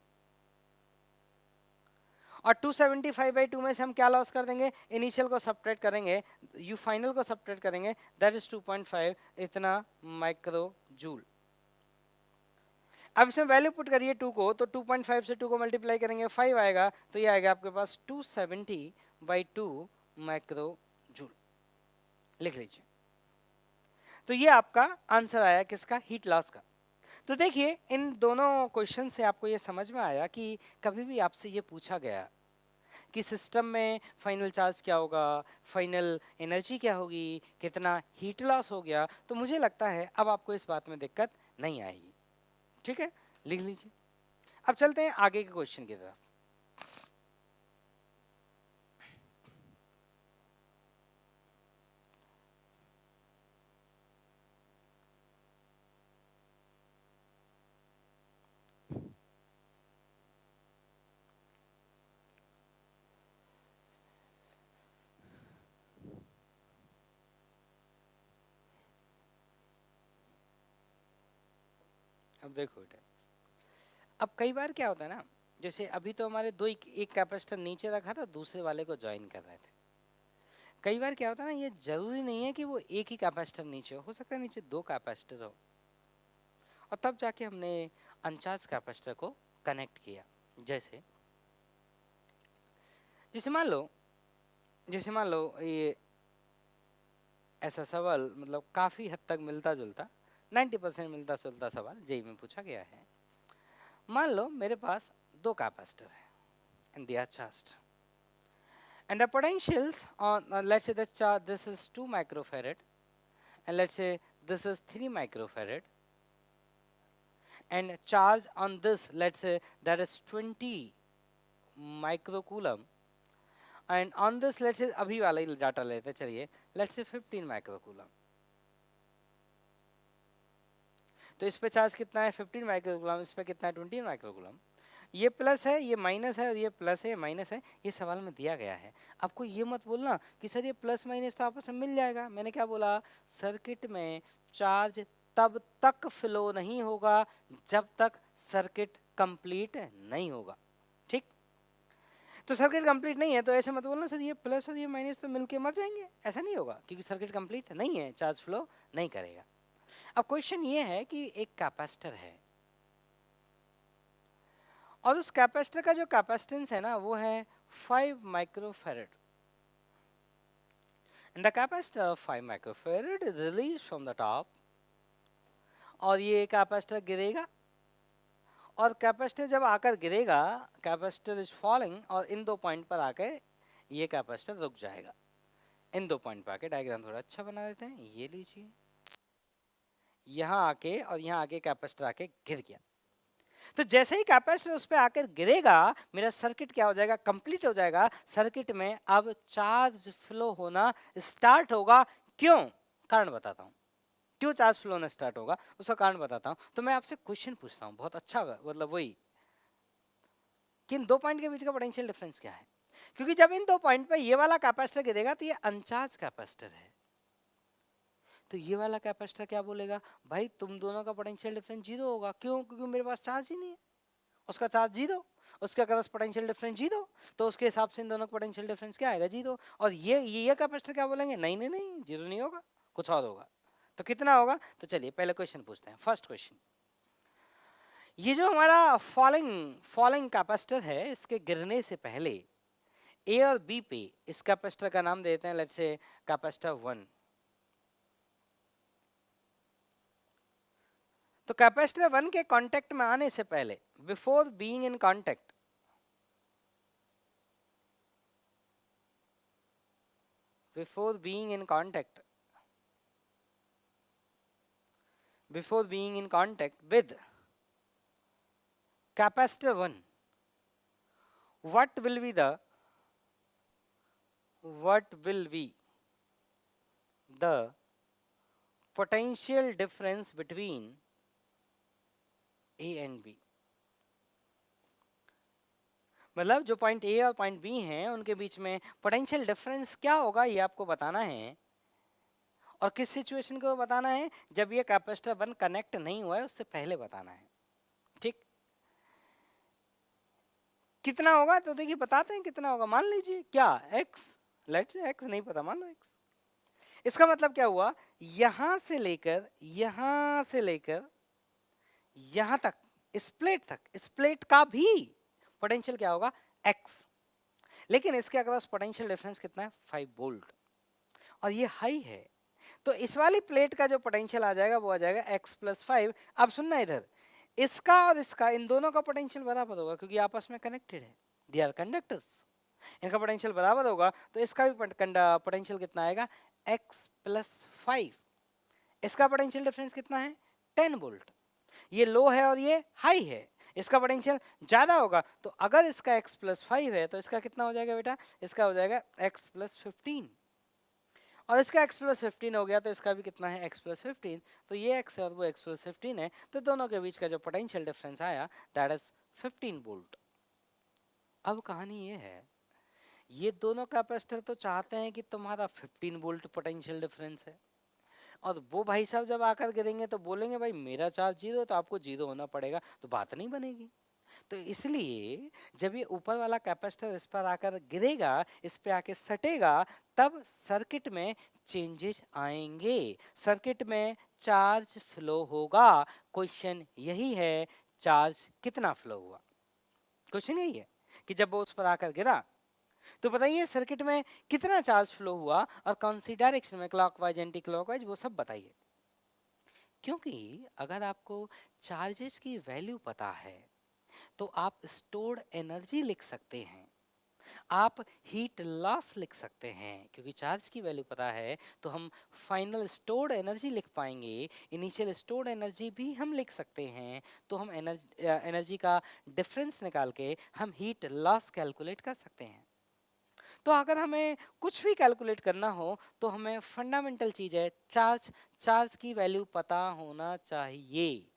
और 275/2 में से हम क्या लॉस कर देंगे इनिशियल को सब्ट्रैक्ट करेंगे, U फाइनल को सब्ट्रैक्ट करेंगे, दैट इज 2.5 इतना माइक्रो जूल। अब इसमें वैल्यू पुट करिए 2 को, तो 2.5 से 2 को मल्टीप्लाई करेंगे 5 आएगा, तो ये आएगा आपके पास 270/2 माइक्रो जूल। लिख लीजिए। तो ये आपका आंसर आया किसका हीट लॉस का। तो देखिए इन दोनों क्वेश्चन से आपको ये समझ में आया कि कभी भी आपसे ये पूछा गया कि सिस्टम में फाइनल चार्ज क्या होगा, फाइनल एनर्जी क्या होगी, कितना हीट लॉस हो गया, तो मुझे लगता है अब आपको इस बात में दिक्कत नहीं आएगी। ठीक है, लिख लीजिए। अब चलते हैं आगे के क्वेश्चन की तरफ। अब देखो बेटा, अब कई बार क्या होता है ना, जैसे अभी तो हमारे दो एक कैपेसिटर नीचे रखा था, दूसरे वाले को ज्वाइन कर रहे थे। कई बार क्या होता है ना, ये जरूरी नहीं है कि वो एक ही कैपेसिटर नीचे हो सकता है नीचे दो कैपेसिटर हो, और तब जाके हमने अनचार्ज कैपेसिटर को कनेक्ट किया। जैसे जैसे मान लो ये ऐसा सवाल मतलब काफी हद तक मिलता जुलता 90% मिलता जुलता सवाल जेई में पूछा गया है। मान लो मेरे पास दो कैपेसिटर है and they are charged, and the potentials on let's say the charge this is 2 microfarad and let's say this is 3 microfarad, and charge on this let's say that is 20 microcoulomb, and on this let's say अभी वाला ही data लेते चलिए let's say 15 microcoulomb। तो इस पे charge कितना है 15 microcoulomb, इस पे कितना है 20 माइक्रोकूलम। ये प्लस है, ये माइनस है, और ये प्लस है, ये माइनस है, ये सवाल में दिया गया है। आपको ये मत बोलना कि सर ये प्लस माइनस तो आपस में मिल जाएगा। मैंने क्या बोला, सर्किट में चार्ज तब तक फ्लो नहीं होगा जब तक सर्किट कंप्लीट नहीं होगा। ठीक, तो सर्किट कंप्लीट नहीं है तो ऐसे मत बोलना सर ये प्लस और ये माइनस तो मिलके मर जाएंगे, ऐसा नहीं होगा, क्योंकि सर्किट कंप्लीट नहीं है, चार्ज फ्लो नहीं करेगा। अब क्वेश्चन ये है कि एक कैपेसिटर है और उस कैपेसिटर का जो कैपेसिटेंस है ना वो है 5 microfarad. And the capacitor of 5 microfarad is released from the top, और ये कैपेसिटर गिरेगा, और कैपेसिटर जब आकर गिरेगा, कैपेसिटर इज फॉलिंग, और इन दो पॉइंट पर आकर ये कैपेसिटर रुक जाएगा। इन दो पॉइंट पर आके डायग्राम थोड़ा अच्छा बना देते हैं। ये लीजिए, यहाँ आके और यहाँ आके कैपेसिटर आके गिर गया। तो जैसे ही कैपेसिटर उस पर आकर गिरेगा, मेरा सर्किट क्या हो जाएगा, कंप्लीट हो जाएगा। सर्किट में अब चार्ज फ्लो होना स्टार्ट होगा। क्यों, कारण बताता हूँ क्यों चार्ज फ्लो होना स्टार्ट होगा, उसका कारण बताता हूँ। तो मैं आपसे क्वेश्चन पूछता हूँ, बहुत अच्छा होगा, मतलब वही कि इन दो पॉइंट के बीच का पोटेंशियल डिफरेंस क्या है। क्योंकि जब इन दो पॉइंट पे ये वाला कैपेसिटर गिरेगा तो ये अनचार्ज कैपेसिटर है, तो ये वाला कैपेसिटर क्या बोलेगा, भाई तुम दोनों का पोटेंशियल डिफरेंस जीरो होगा। क्यों, क्योंकि मेरे पास चार्ज ही नहीं है, उसका चार्ज जीरो, उसका क्रॉस पोटेंशियल डिफरेंस जीरो, तो उसके हिसाब से इन दोनों का पोटेंशियल डिफरेंस क्या आएगा, जीरो। और ये कैपेसिटर क्या बोलेंगे, नहीं नहीं नहीं, जीरो नहीं होगा, कुछ और होगा। तो कितना होगा, तो चलिए पहले क्वेश्चन पूछते हैं। फर्स्ट क्वेश्चन, ये जो हमारा फॉलिंग कैपेसिटर है, इसके गिरने से पहले ए और बी पे इस कैपेसिटर का नाम देते हैं, लेट्स से कैपेसिटर 1। तो कैपेसिटर 1 के कांटेक्ट में आने से पहले, before being in contact, before being in contact with capacitor 1, what will be the potential difference between A and B। मतलब जो पॉइंट ए और पॉइंट बी हैं उनके बीच में पोटेंशियल डिफरेंस क्या होगा, ये आपको बताना है। और किस सिचुएशन को बताना है, जब ये कैपेसिटर 1 कनेक्ट नहीं हुआ है उससे पहले बताना है। ठीक, कितना होगा, तो देखिए बताते हैं कितना होगा। मान लीजिए क्या x, लेट्स से x नहीं पता, मान लो x। इसका मतलब क्या हुआ, यहां से लेकर यहां तक, इस प्लेट का भी पोटेंशियल क्या होगा, x। लेकिन इसके अक्रॉस पोटेंशियल डिफरेंस कितना है, 5 वोल्ट, और ये हाई है। तो इस वाली प्लेट का जो पोटेंशियल आ जाएगा वो आ जाएगा x + 5। अब सुनना इधर, इसका और इसका, इन दोनों का पोटेंशियल बराबर होगा क्योंकि आपस में कनेक्टेड है, दे आर कंडक्टर्स। इनका पोटेंशियल बराबर होगा तो इसका भी पोटेंशियल कितना आएगा, x + 5। इसका पोटेंशियल डिफरेंस कितना है, 10 वोल्ट। ये लो है और ये हाई है, इसका पोटेंशियल ज्यादा होगा। तो अगर इसका x + 5 है तो इसका कितना हो जाएगा बेटा, इसका हो जाएगा x + 15। और इसका x + 15 हो गया तो इसका भी कितना है, x + 15। तो ये x है और वो x + 15 है, तो दोनों के बीच का जो पोटेंशियल डिफरेंस आया दैट इज 15 वोल्ट। अब कहानी ये है, ये दोनों कैपेसिटर तो चाहते हैं कि तुम्हारा 15 वोल्ट पोटेंशियल डिफरेंस है, और वो भाई साहब जब आकर गिरेंगे तो बोलेंगे भाई मेरा चार्ज जीरो, तो आपको जीरो होना पड़ेगा, तो बात नहीं बनेगी। तो इसलिए जब ये ऊपर वाला कैपेसिटर इस पर आकर गिरेगा, इस पे आके सटेगा, तब सर्किट में चेंजेस आएंगे, सर्किट में चार्ज फ्लो होगा। क्वेश्चन यही है, चार्ज कितना फ्लो हुआ, क्वेश्चन यही है कि जब वो उस पर आकर गिरा तो बताइए सर्किट में कितना चार्ज फ्लो हुआ और कौन सी डायरेक्शन में, क्लॉकवाइज, एंटी क्लॉकवाइज, वो सब बताइए। क्योंकि अगर आपको चार्जेस की वैल्यू पता है तो आप स्टोर्ड एनर्जी लिख सकते हैं, आप हीट लॉस लिख सकते हैं। क्योंकि चार्ज की वैल्यू पता है तो हम फाइनल स्टोर्ड एनर्जी लिख पाएंगे, इनिशियल स्टोर्ड एनर्जी भी हम लिख सकते हैं। तो हम एनर्जी का डिफरेंस निकाल के हम हीट लॉस कैलकुलेट कर सकते हैं। तो अगर हमें कुछ भी कैलकुलेट करना हो तो हमें फंडामेंटल चीज है, चार्ज की वैल्यू पता होना चाहिए।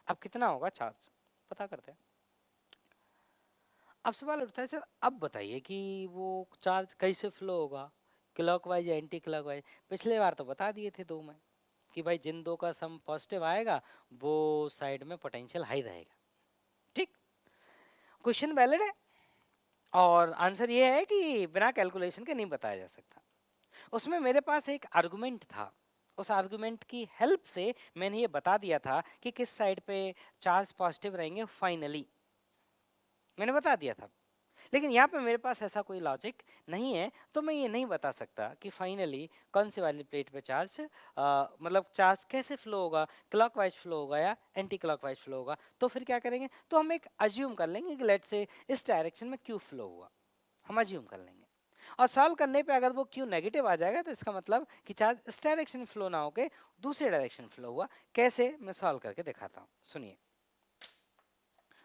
अब कितना होगा चार्ज, पता करते हैं। अब सवाल उठता है, सर अब बताइए कि वो चार्ज कैसे फ्लो होगा, क्लॉकवाइज या एंटी क्लॉकवाइज? पिछले बार तो बता दिए थे दो में कि भाई जिन दो का सम पॉजिटिव आएगा वो साइड में पोटेंशियल हाई रहेगा। ठीक, क्वेश्चन वैलिड है और आंसर ये है कि बिना कैलकुलेशन के नहीं बताया जा सकता। उसमें मेरे पास एक आर्गुमेंट था, उस आर्गुमेंट की हेल्प से मैंने ये बता दिया था कि किस साइड पे चार्ज पॉजिटिव रहेंगे फाइनली, मैंने बता दिया था। लेकिन यहाँ पे मेरे पास ऐसा कोई लॉजिक नहीं है, तो मैं ये नहीं बता सकता कि फाइनली कौन सी वाली प्लेट पे चार्ज मतलब चार्ज कैसे फ्लो होगा, क्लॉकवाइज फ्लो होगा या एंटी क्लॉकवाइज फ्लो होगा। तो फिर क्या करेंगे, तो हम एक अज्यूम कर लेंगे कि लेट से इस डायरेक्शन में क्यू फ्लो हुआ, हम अज्यूम कर लेंगे। और सॉल्व करने पे अगर वो क्यू नेगेटिव आ जाएगा तो इसका मतलब कि चार्ज इस डायरेक्शन में फ्लो ना होके दूसरे डायरेक्शन फ्लो हुआ। कैसे, मैं सॉल्व करके दिखाता हूँ, सुनिए।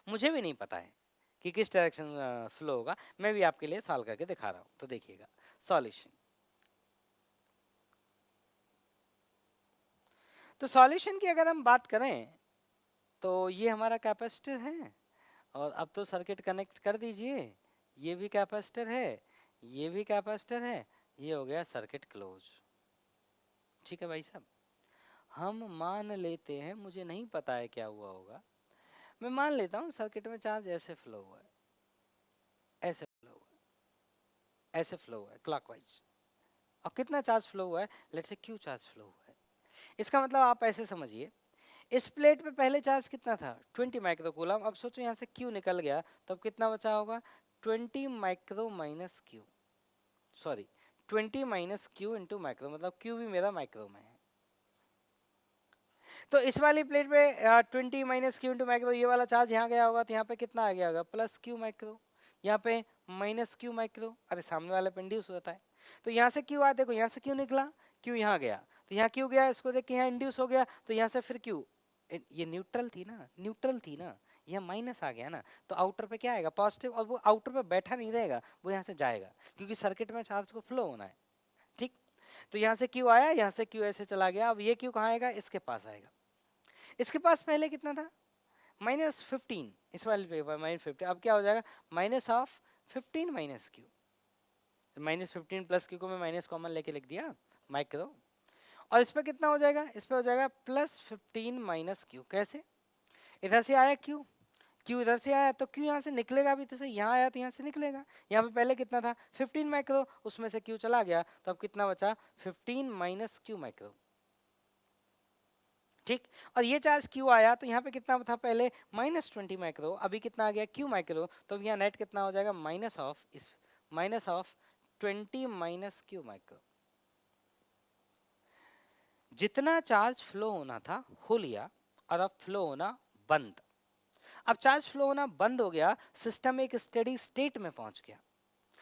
मुझे भी नहीं पता है कि किस डायरेक्शन फ्लो होगा, मैं भी आपके लिए सॉल्व करके दिखा रहा हूँ, तो देखिएगा सॉल्यूशन। तो सॉल्यूशन की अगर हम बात करें तो ये हमारा कैपेसिटर है और अब तो सर्किट कनेक्ट कर दीजिए, ये भी कैपेसिटर है, ये भी कैपेसिटर है, ये हो गया सर्किट क्लोज। ठीक है भाई साहब, हम मान लेते हैं, मुझे नहीं पता है क्या हुआ होगा, मैं मान लेता हूँ सर्किट में चार्ज ऐसे फ्लो हुआ है, ऐसे फ्लो हुआ है, ऐसे फ्लो हुआ है क्लॉकवाइज। और कितना चार्ज फ्लो हुआ है, let's say Q charge flow हुआ है। इसका मतलब आप ऐसे समझिए, इस प्लेट पे पहले चार्ज कितना था, 20 माइक्रो कूलम। अब सोचो यहाँ से क्यू निकल गया तो अब कितना बचा होगा, 20 micro minus Q, sorry 20 minus Q into micro, मतलब क्यू भी मेरा माइक्रो में है। तो इस वाली प्लेट पे 20 माइनस क्यू इंटू माइक्रो, ये वाला चार्ज यहाँ गया होगा तो यहाँ पे कितना आ गया होगा, प्लस क्यू माइक्रो, यहाँ पे माइनस क्यू माइक्रो, अरे सामने वाले पे इंड्यूस होता है। तो यहाँ से क्यू आ, देखो यहाँ से क्यू निकला, क्यू यहाँ गया, तो यहाँ क्यू गया, इसको देख के यहाँ इंड्यूस हो गया, तो यहाँ से फिर क्यू, ये न्यूट्रल थी ना, न्यूट्रल थी ना, यह माइनस आ गया ना, तो आउटर पे क्या आएगा, पॉजिटिव, और वो आउटर पे बैठा नहीं रहेगा, वो यहाँ से जाएगा क्योंकि सर्किट में चार्ज को फ्लो होना है। ठीक, तो यहाँ से क्यू आया, यहाँ से क्यू ऐसे चला गया, अब ये क्यू कहाँ आएगा, इसके पास आएगा। इसके पास पहले कितना था, -15, इस वाले पे -15, अब क्या हो जाएगा, minus of 15 minus Q, -15 plus Q को मैं माइनस कॉमन लेके लिख दिया माइक्रो, और इस पे कितना हो जाएगा, इस पे हो जाएगा +15 माइनस क्यू। कैसे, इधर से आया क्यू, क्यू इधर से आया तो क्यू यहाँ से निकलेगा भी, तो सही यहाँ आया तो यहाँ से निकलेगा, यहाँ पे पहले कितना था 15 माइक्रो, उसमें से क्यू चला गया तो अब कितना बचा 15 माइनस क्यू माइक्रो। ठीक, और ये चार्ज क्यू आया तो यहाँ पे कितना था पहले -20 माइक्रो, अभी कितना आ गया क्यू माइक्रो, तो अब यहाँ नेट कितना हो जाएगा minus of 20 minus Q micro. जितना चार्ज फ्लो होना था हो लिया और अब फ्लो होना बंद। अब चार्ज फ्लो होना बंद हो गया, सिस्टम एक स्टेडी स्टेट में पहुंच गया,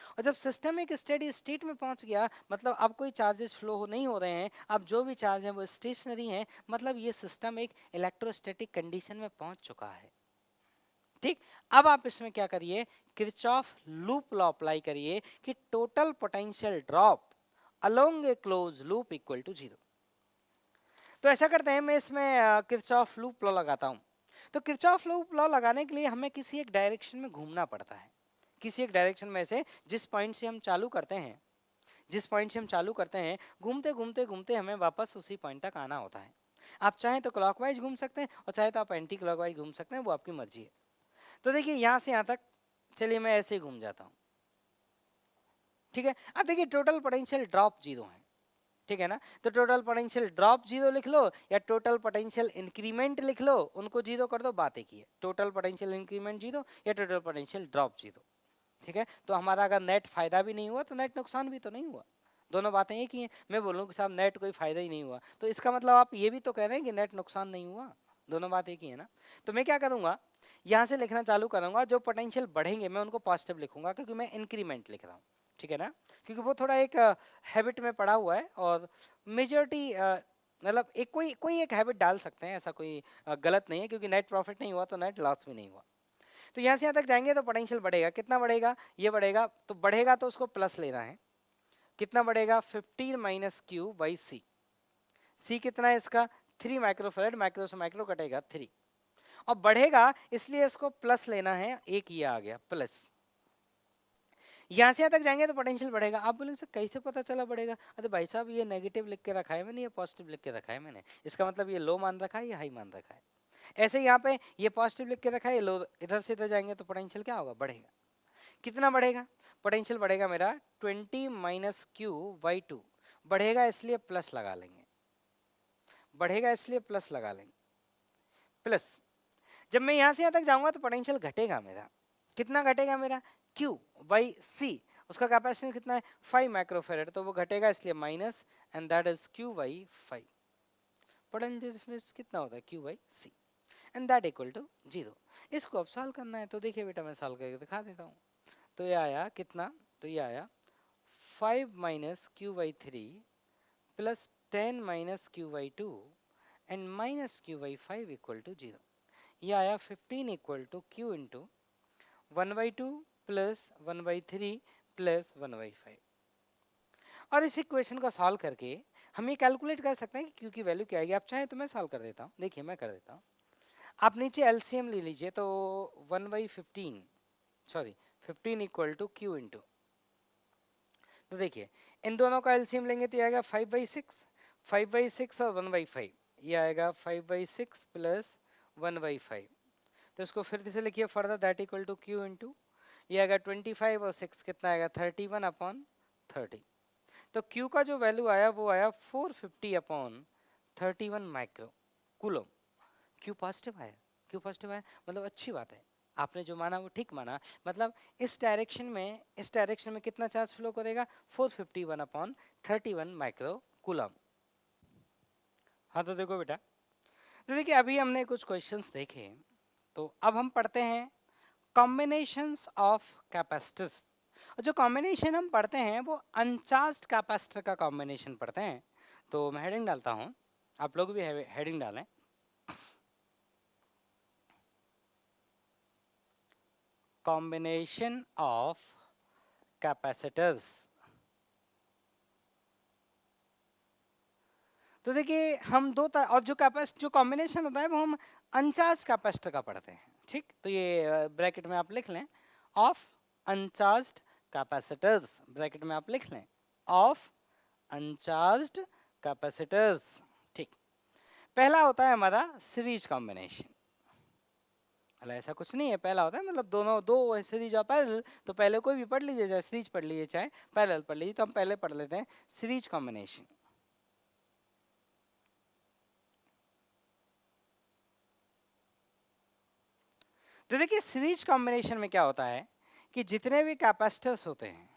और जब सिस्टम एक स्टेडी स्टेट में पहुंच गया मतलब अब कोई चार्जेस फ्लो नहीं हो रहे हैं, अब जो भी चार्ज है वो स्टेशनरी हैं, मतलब ये सिस्टम एक इलेक्ट्रोस्टैटिक कंडीशन में पहुंच चुका है। ठीक, अब आप इसमें क्या करिए, किरचॉफ लूप लॉ अप्लाई करिए कि total potential drop along a close loop equal to 0। तो ऐसा करते हैं, मैं इसमें किरचॉफ लूप लॉ लगाता हूं। तो किरचॉफ लूप लॉ लगाने के लिए हमें किसी एक डायरेक्शन में घूमना पड़ता है, किसी एक डायरेक्शन में से जिस पॉइंट से हम चालू करते हैं, जिस पॉइंट से हम चालू करते हैं, घूमते घूमते घूमते हमें वापस उसी पॉइंट तक आना होता है। आप चाहें तो क्लॉकवाइज घूम सकते हैं और चाहे तो आप एंटी क्लॉकवाइज घूम सकते हैं, वो आपकी मर्जी है। तो देखिए यहाँ से यहाँ तक, चलिए मैं ऐसे ही घूम जाता हूँ। ठीक है, अब देखिए टोटल पोटेंशियल ड्रॉप 0 है, ठीक है ना, तो टोटल पोटेंशियल ड्रॉप 0 लिख लो या टोटल पोटेंशियल इंक्रीमेंट लिख लो, उनको 0 कर दो, बात एक ही है, टोटल पोटेंशियल इंक्रीमेंट 0 या टोटल पोटेंशियल ड्रॉप 0। ठीक है, तो हमारा अगर नेट फायदा भी नहीं हुआ तो नेट नुकसान भी तो नहीं हुआ, दोनों बातें एक ही हैं। मैं बोलूँ कि साहब नेट कोई फायदा ही नहीं हुआ, तो इसका मतलब आप ये भी तो कह रहे हैं कि नेट नुकसान नहीं हुआ, दोनों बात एक ही है ना। तो मैं क्या करूँगा, यहाँ से लिखना चालू करूँगा, जो पोटेंशियल बढ़ेंगे मैं उनको पॉजिटिव लिखूंगा क्योंकि मैं इंक्रीमेंट लिख रहा हूँ। ठीक है ना, क्योंकि वो थोड़ा एक हैबिट में पड़ा हुआ है और मेजॉरिटी मतलब एक कोई एक हैबिट डाल सकते हैं, ऐसा कोई गलत नहीं है, क्योंकि नेट प्रॉफिट नहीं हुआ तो नेट लॉस भी नहीं हुआ। तो यहाँ से यहाँ तक जाएंगे तो पोटेंशियल बढ़ेगा, कितना बढ़ेगा, ये बढ़ेगा, तो बढ़ेगा तो उसको प्लस लेना है, कितना बढ़ेगा 15 माइनस क्यू बाई सी, सी कितना है इसका 3 माइक्रोफेरेड, माइक्रो से माइक्रो कटेगा 3, और बढ़ेगा इसलिए इसको प्लस लेना है, एक ये आ गया प्लस, यहाँ से यहाँ तक जाएंगे तो पोटेंशियल बढ़ेगा। आप बोलेंगे सर कैसे पता चला बढ़ेगा? अरे भाई साहब ये नेगेटिव लिख के रखा है मैंने, ये पॉजिटिव लिख के रखा है मैंने, इसका मतलब ये लो मान रखा है या हाई मान रखा है। ऐसे यहाँ पे ये पॉजिटिव लिख के रखा है, ये लो, इधर से इधर जाएंगे तो पोटेंशियल क्या होगा? बढ़ेगा। कितना बढ़ेगा? पोटेंशियल बढ़ेगा मेरा 20 माइनस क्यू बाई 2। बढ़ेगा इसलिए प्लस लगा लेंगे, बढ़ेगा इसलिए प्लस लगा लेंगे, प्लस। जब मैं यहाँ से यहाँ तक जाऊंगा तो पोटेंशियल घटेगा मेरा। कितना घटेगा मेरा? Q by C। उसका कैपेसिटेंस कितना है? 5 माइक्रोफेरेड, तो वो घटेगा इसलिए minus, and that is Q by 5। Potential difference कितना होता है? Q by C, and that equal to 0। इसको अब सॉल्व करना है, तो देखिए बेटा मैं सॉल्व करके दिखा देता हूँ। तो ये आया कितना? तो ये आया 5 minus Q by 3 plus 10 minus Q by 2 and minus Q by 5 equal to 0। ये आया 15 equal to Q into 1/2 plus 1/3 plus 1/5। और इस इक्वेशन को सॉल्व करके हम ये कैलकुलेट कर सकते हैं कि Q की वैल्यू क्या आएगी। आप चाहे तो मैं सॉल्व कर देता हूँ, देखिए मैं कर देता हूँ। आप नीचे एलसीएम ले लीजिए, तो 1/15 sorry 15 equal to Q into, तो देखिए इन दोनों का एलसीएम लेंगे तो ये आएगा 5/6, 5/6 और 1/5, ये आएगा 5/6 प्लस 1/5। तो इसको फिर से लिखिए further, that equal to Q into, ये आएगा 25 और 6 कितना आएगा? 31/30। तो Q का जो वैल्यू आया वो आया 450/31 माइक्रो कूलम। Q पॉजिटिव आया, Q पॉजिटिव आया मतलब अच्छी बात है, आपने जो माना वो ठीक माना। मतलब इस डायरेक्शन में कितना चार्ज फ्लो करेगा? 451/31 माइक्रो कूलम। हाँ तो देखो बेटा, तो देखिए अभी हमने कुछ क्वेश्चंस देखे, तो अब हम पढ़ते हैं कॉम्बिनेशंस ऑफ कैपेसिटर्स। और जो कॉम्बिनेशन हम पढ़ते हैं वो अनचार्ज्ड कैपेसिटर का कॉम्बिनेशन पढ़ते हैं। तो मैं हेडिंग डालता हूँ, आप लोग भी हेडिंग डालें। Combination of capacitors. तो देखिए हम और जो कॉम्बिनेशन होता है वो हम अनचार्ज कैपेसिटर का पढ़ते हैं, ठीक। तो ये ब्रैकेट में आप लिख लें, ऑफ अनचार्ज्ड कैपेसिटर्स, ब्रैकेट में आप लिख लें ऑफ अनचार्ज्ड कैपेसिटर्स, ठीक। पहला होता है हमारा सीरीज कॉम्बिनेशन। मतलब ऐसा कुछ नहीं है, पहला होता है मतलब दो सीरीज और पैरेलल, तो पहले कोई भी पढ़ लीजिए, चाहे सीरीज पढ़ लीजिए चाहे पैरेलल पढ़ लीजिए। तो हम पहले पढ़ लेते हैं सीरीज कॉम्बिनेशन। तो देखिए सीरीज कॉम्बिनेशन में क्या होता है कि जितने भी कैपेसिटर्स होते हैं,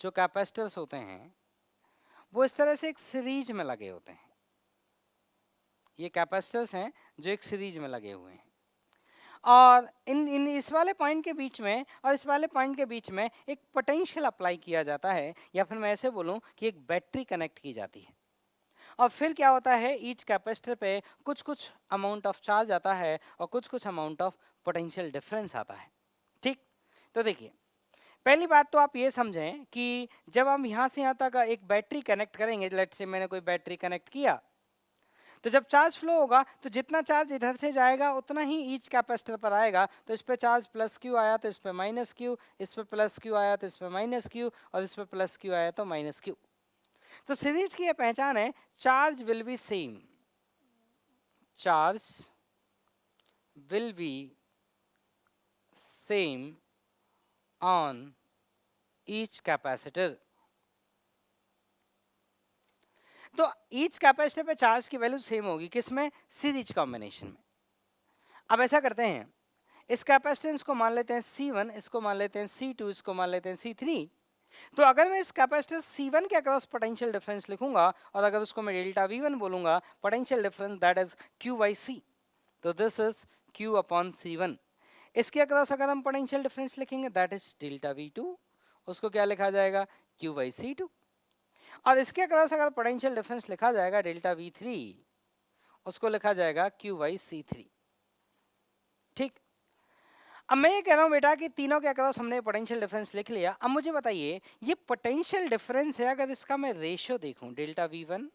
जो कैपेसिटर्स होते हैं वो इस तरह से एक सीरीज में लगे होते हैं। ये कैपेसिटर्स हैं जो एक सीरीज में लगे हुए हैं, और इन इस वाले पॉइंट के बीच में और इस वाले पॉइंट के बीच में एक पोटेंशियल अप्लाई किया जाता है, या फिर मैं ऐसे बोलूं कि एक बैटरी कनेक्ट की जाती है। और फिर क्या होता है, ईच कैपेसिटर पे कुछ कुछ अमाउंट ऑफ चार्ज आता है और कुछ कुछ अमाउंट ऑफ पोटेंशियल डिफरेंस आता है, ठीक। तो देखिए पहली बात तो आप ये समझें कि जब हम यहाँ से यहाँ तक एक बैटरी कनेक्ट करेंगे, लेट्स से मैंने कोई बैटरी कनेक्ट किया, तो जब चार्ज फ्लो होगा तो जितना चार्ज इधर से जाएगा उतना ही ईच कैपेसिटर पर आएगा। तो इस पे चार्ज प्लस क्यू आया तो इस पे माइनस क्यू, इस पे प्लस क्यू आया तो इस पे माइनस क्यू, और इस पे प्लस क्यू आया तो माइनस क्यू। तो सीरीज की यह पहचान है, charge will be same, charge will be same on each capacitor. तो ईच कैपेसिटर पे चार्ज की वैल्यू सेम होगी, किसमें? सीरीज कॉम्बिनेशन में। अब ऐसा करते हैं, इस कैपेसिटेंस को मान लेते हैं C1, इसको मान लेते हैं C2, इसको मान लेते हैं C3। तो अगर मैं इस कैपेसिटर C1 के अक्रॉस पोटेंशियल डिफरेंस लिखूंगा और अगर उसको मैं डेल्टा V1 बोलूंगा, potential difference that is Q by C, तो this is Q upon C1। इसके अक्रॉस अगर हम पोटेंशियल डिफरेंस लिखेंगे दैट इज डेल्टा V2, उसको क्या लिखा जाएगा? Q by C2। और इसके अक्रॉस अगर पोटेंशियल डिफरेंस लिखा जाएगा डेल्टा V3, उसको लिखा जाएगा Q बाई C3, ठीक। अब मैं ये कह रहा हूं बेटा कि तीनों के अक्रॉस हमने पोटेंशियल डिफरेंस लिख लिया। अब मुझे बताइए ये पोटेंशियल डिफरेंस है, अगर इसका मैं रेशियो देखूं, delta V1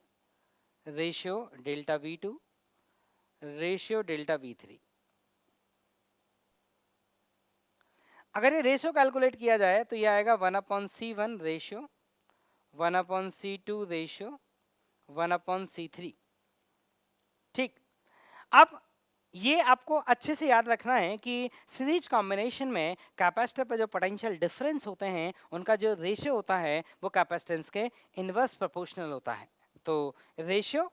ratio delta V2 ratio delta V3, अगर ये रेशियो कैलकुलेट किया जाए तो ये आएगा 1/C1 ratio, 1/C2 ratio, 1/C3। ठीक, अब ये आपको अच्छे से याद रखना है कि सीरीज कॉम्बिनेशन में कैपेसिटर पे जो पोटेंशियल डिफरेंस होते हैं उनका जो रेशियो होता है वो कैपेसिटेंस के इनवर्स प्रोपोर्शनल होता है। तो ratio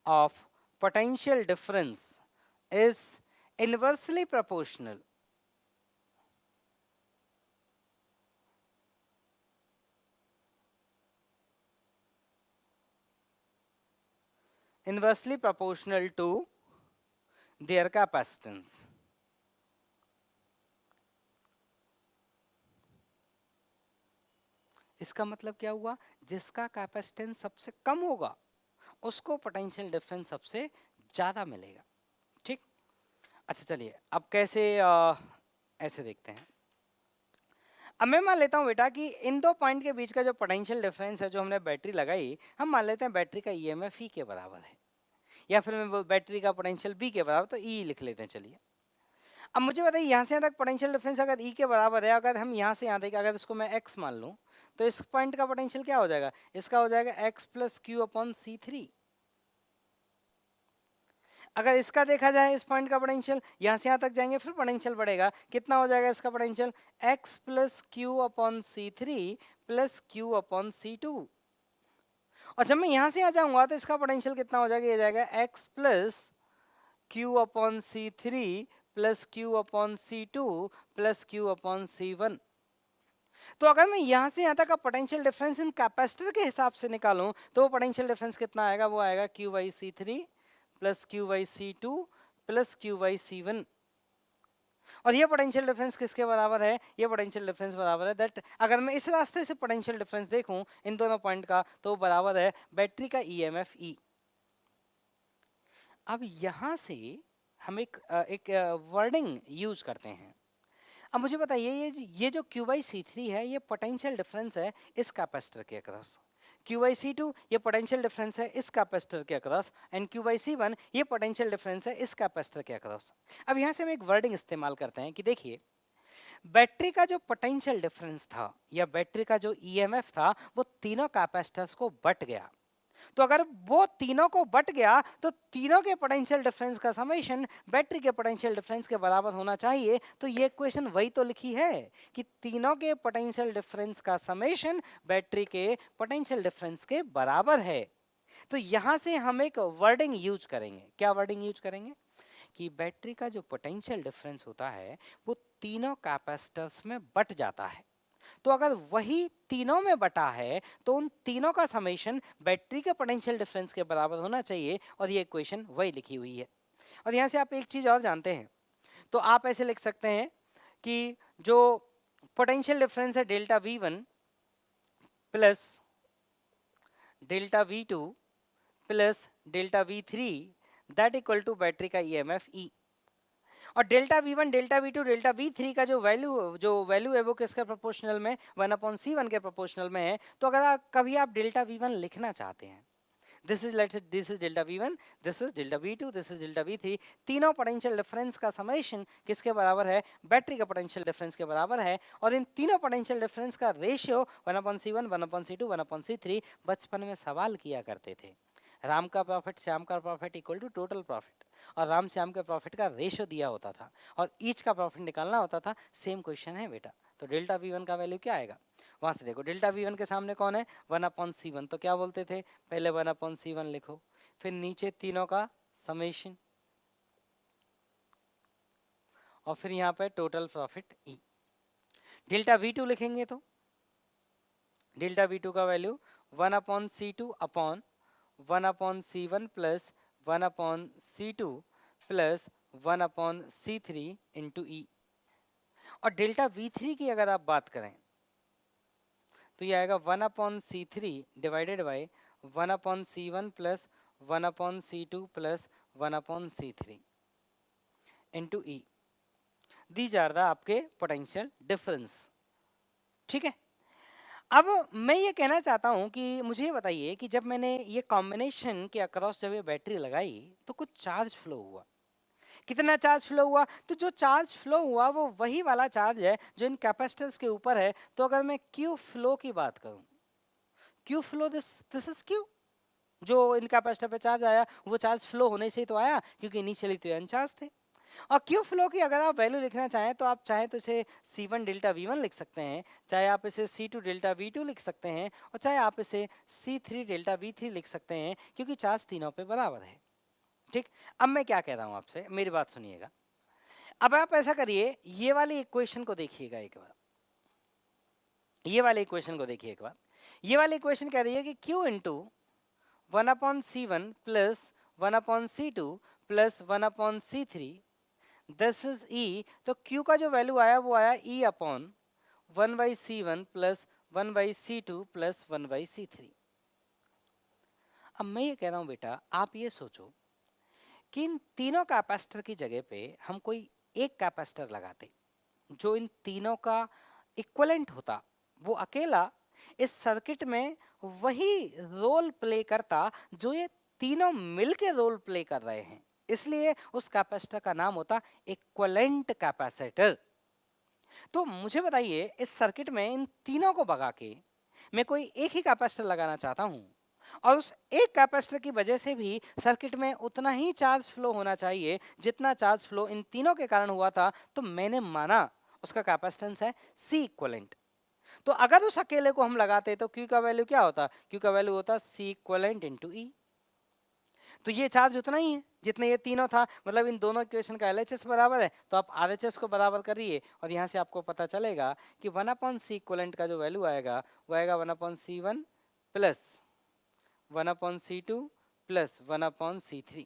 of potential difference is inversely proportional to their capacitance। इसका मतलब क्या हुआ, जिसका कैपेसिटेंस सबसे कम होगा उसको पोटेंशियल डिफरेंस सबसे ज्यादा मिलेगा। ठीक, अच्छा चलिए अब कैसे ऐसे देखते हैं। अब मैं मान लेता हूं बेटा कि इन दो पॉइंट के बीच का जो पोटेंशियल डिफरेंस है जो हमने बैटरी लगाई, हम मान लेते हैं बैटरी का ईएमएफ ई के बराबर है, या फिर मैं बैटरी का पोटेंशियल बी के बराबर, तो ई लिख लेते हैं। चलिए अब मुझे बताइए यहाँ से यहाँ तक पोटेंशियल डिफरेंस अगर ई के बराबर है, अगर हम यहाँ से यहाँ तक अगर इसको मैं एक्स मान लूँ तो इस पॉइंट का पोटेंशियल क्या हो जाएगा, इसका हो जाएगा x plus Q upon C3। अगर इसका देखा जाए इस पॉइंट का पोटेंशियल, यहाँ से यहाँ तक जाएंगे फिर पोटेंशियल बढ़ेगा, कितना हो जाएगा इसका potential, x plus Q upon C3 plus Q upon C2। और जब मैं यहाँ से आ जाऊंगा तो इसका पोटेंशियल कितना हो जाएगा, ये जाएगा x plus Q upon C3 plus Q upon C2 plus Q upon C1। तो अगर मैं यहाँ से यहाँ तक का पोटेंशियल डिफरेंस इन कैपेसिटर के हिसाब से निकालूं तो वो पोटेंशियल डिफरेंस कितना आएगा, वो आएगा Q by C3 plus Q by C2 plus Q by C1। और ये पोटेंशियल डिफरेंस किसके बराबर है, ये पोटेंशियल डिफरेंस बराबर है दैट, अगर मैं इस रास्ते से पोटेंशियल डिफरेंस देखूं इन दोनों पॉइंट का, तो बराबर है बैटरी का ईएमएफ ई। अब यहां से हम एक वर्डिंग यूज करते हैं। अब मुझे बताइए ये जो Q बाई C3 है ये पोटेंशियल डिफरेंस है इस कैपेसिटर के अक्रॉस, Q बाई C2 ये पोटेंशियल डिफरेंस है इस कैपेसिटर के across, and Q by C1 ये पोटेंशियल डिफरेंस है इस कैपेसिटर के अक्रॉस। अब यहाँ से हम एक वर्डिंग इस्तेमाल करते हैं कि देखिए बैटरी का जो पोटेंशियल डिफरेंस था या बैटरी का जो ईएमएफ था वो तीनों कैपेसिटर्स को बट गया। तो अगर वो तीनों को बट गया तो तीनों के पोटेंशियल डिफरेंस का समेशन बैटरी के पोटेंशियल डिफरेंस के बराबर होना चाहिए। तो ये इक्वेशन वही तो लिखी है कि तीनों के पोटेंशियल डिफरेंस का समेशन बैटरी के पोटेंशियल डिफरेंस के बराबर है। तो यहां से हम एक वर्डिंग यूज करेंगे। क्या वर्डिंग यूज करेंगे कि बैटरी का जो पोटेंशियल डिफरेंस होता है वो तीनों कैपेसिटर्स में बट जाता है। तो अगर वही तीनों में बटा है तो उन तीनों का समेशन बैटरी के पोटेंशियल डिफरेंस के बराबर होना चाहिए, और ये इक्वेशन वही लिखी हुई है। और यहां से आप एक चीज और जानते हैं, तो आप ऐसे लिख सकते हैं कि जो पोटेंशियल डिफरेंस है delta V1 plus delta V2 plus delta V3 that equal to battery का ईएमएफ ई। और delta V1 delta V2 delta V3 का जो वैल्यू है वो किसके प्रोपोर्शनल में, 1/C1 के प्रोपोर्शनल में है। तो अगर कभी आप डेल्टा V1 लिखना चाहते हैं, this is delta V1, this is delta V2, this is delta V3, तीनों पोटेंशियल डिफरेंस का समेशन किसके बराबर है, बैटरी का पोटेंशियल डिफरेंस के बराबर है। और इन तीनों पोटेंशियल डिफरेंस का रेशियो 1/C1, 1/C2, 1/C3 बचपन में सवाल किया करते थे। राम का प्रॉफिट श्याम का profit equal to total profit, और राम श्याम के प्रॉफिट का रेशियो दिया होता था और ईच का प्रॉफिट निकालना होता था। सेम क्वेश्चन है बेटा। तो डेल्टा V1 का वैल्यू क्या आएगा, वहां से देखो डेल्टा V1 के सामने कौन है, 1/C1। तो क्या बोलते थे, पहले 1/C1 लिखो, फिर नीचे तीनों का समेशन, और फिर यहाँ पे टोटल प्रॉफिट ई। डेल्टा V2 लिखेंगे तो डेल्टा V2 का value 1/C2 upon 1/C1 plus 1/C2 plus 1/C3 into E. और डेल्टा V3 की अगर आप बात करें तो ये आएगा 1/C3 divided by 1/C1 plus 1/C2 plus 1/C3 into E. These are the आपके पोटेंशियल डिफरेंस। ठीक है, अब मैं ये कहना चाहता हूं कि मुझे ये बताइए कि जब मैंने ये कॉम्बिनेशन के अक्रॉस जब ये बैटरी लगाई तो कुछ चार्ज फ्लो हुआ। कितना चार्ज फ्लो हुआ? तो जो चार्ज फ्लो हुआ वो वही वाला चार्ज है जो इन कैपेसिटर्स के ऊपर है। तो अगर मैं क्यू फ्लो की बात करूं, Q flow, this is Q. जो इन कैपेसिटर पे चार्ज आया वो चार्ज फ्लो होने से ही तो आया, क्योंकि इनिशियली तो अनचार्ज थे। और क्यू फ्लो की अगर आप वैल्यू लिखना चाहें तो आप चाहे तो इसे C1 डेल्टा V1 लिख सकते हैं, चाहे आप इसे C2 डेल्टा V2 लिख सकते हैं, और चाहे आप इसे C3 डेल्टा V3 लिख सकते हैं, क्योंकि चार्ज तीनों पे बराबर है। ठीक, अब मैं क्या कह रहा हूं आपसे, मेरी बात सुनिएगा। अब आप ऐसा करिए, ये वाली इक्वेशन को देखिएगा एक बार, ये वाले इक्वेशन को देखिए एक बार। ये वाली इक्वेशन कह रही है कि Q into 1/C1 plus 1/C2 plus 1/C3 this is E। तो Q का जो वैल्यू आया वो आया E upon 1/C1 plus 1/C2 plus 1/C3। अब मैं ये कह रहा हूं बेटा, आप ये सोचो कि इन तीनों कैपेसिटर की जगह पे हम कोई एक कैपेसिटर लगाते जो इन तीनों का इक्विवेलेंट होता, वो अकेला इस सर्किट में वही रोल प्ले करता जो ये तीनों मिलके रोल प्ले कर रहे हैं। इसलिए उस कैपेसिटर का नाम होता इक्विवेलेंट कैपेसिटर। तो मुझे बताइए, इस सर्किट में इन तीनों को भगा के मैं कोई एक ही कैपेसिटर लगाना चाहता हूं, और उस एक कैपेसिटर की वजह से भी सर्किट में उतना ही चार्ज फ्लो होना चाहिए जितना चार्ज फ्लो इन तीनों के कारण हुआ था। तो मैंने माना उसका कैपेसिटेंस है C इक्विवेलेंट। तो अगर उस अकेले को हम लगाते तो Q का वैल्यू क्या होता? Q का वैल्यू होता C इक्विवेलेंट इंटू E। तो ये चार्ज उतना ही है जितने ये तीनों था, मतलब इन दोनों इक्वेशन का LHS बराबर है, तो आप RHS को बराबर करिए, और यहाँ से आपको पता चलेगा कि 1/C इक्विवेलेंट का जो वैल्यू आएगा वो आएगा 1/C1 plus 1/C2 plus 1/C3।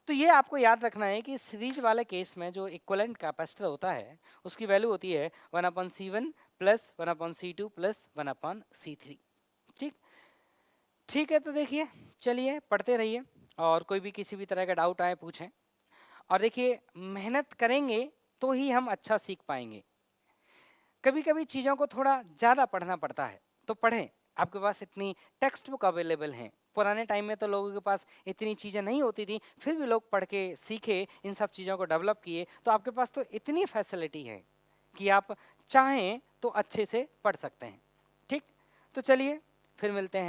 तो ये आपको याद रखना है कि सीरीज वाले केस में जो इक्विवेलेंट कैपेसिटर होता है उसकी वैल्यू होती है 1/C1 plus 1/C2 plus 1/C3। ठीक, ठीक है। तो देखिए, चलिए पढ़ते रहिए, और कोई भी किसी भी तरह का डाउट आए पूछें। और देखिए, मेहनत करेंगे तो ही हम अच्छा सीख पाएंगे। कभी कभी चीज़ों को थोड़ा ज़्यादा पढ़ना पड़ता है, तो पढ़ें। आपके पास इतनी टेक्स्ट बुक अवेलेबल हैं। पुराने टाइम में तो लोगों के पास इतनी चीज़ें नहीं होती थी, फिर भी लोग पढ़ के सीखे, इन सब चीज़ों को डेवलप किए। तो आपके पास तो इतनी फैसिलिटी है कि आप चाहें तो अच्छे से पढ़ सकते हैं। ठीक, तो चलिए फिर मिलते हैं।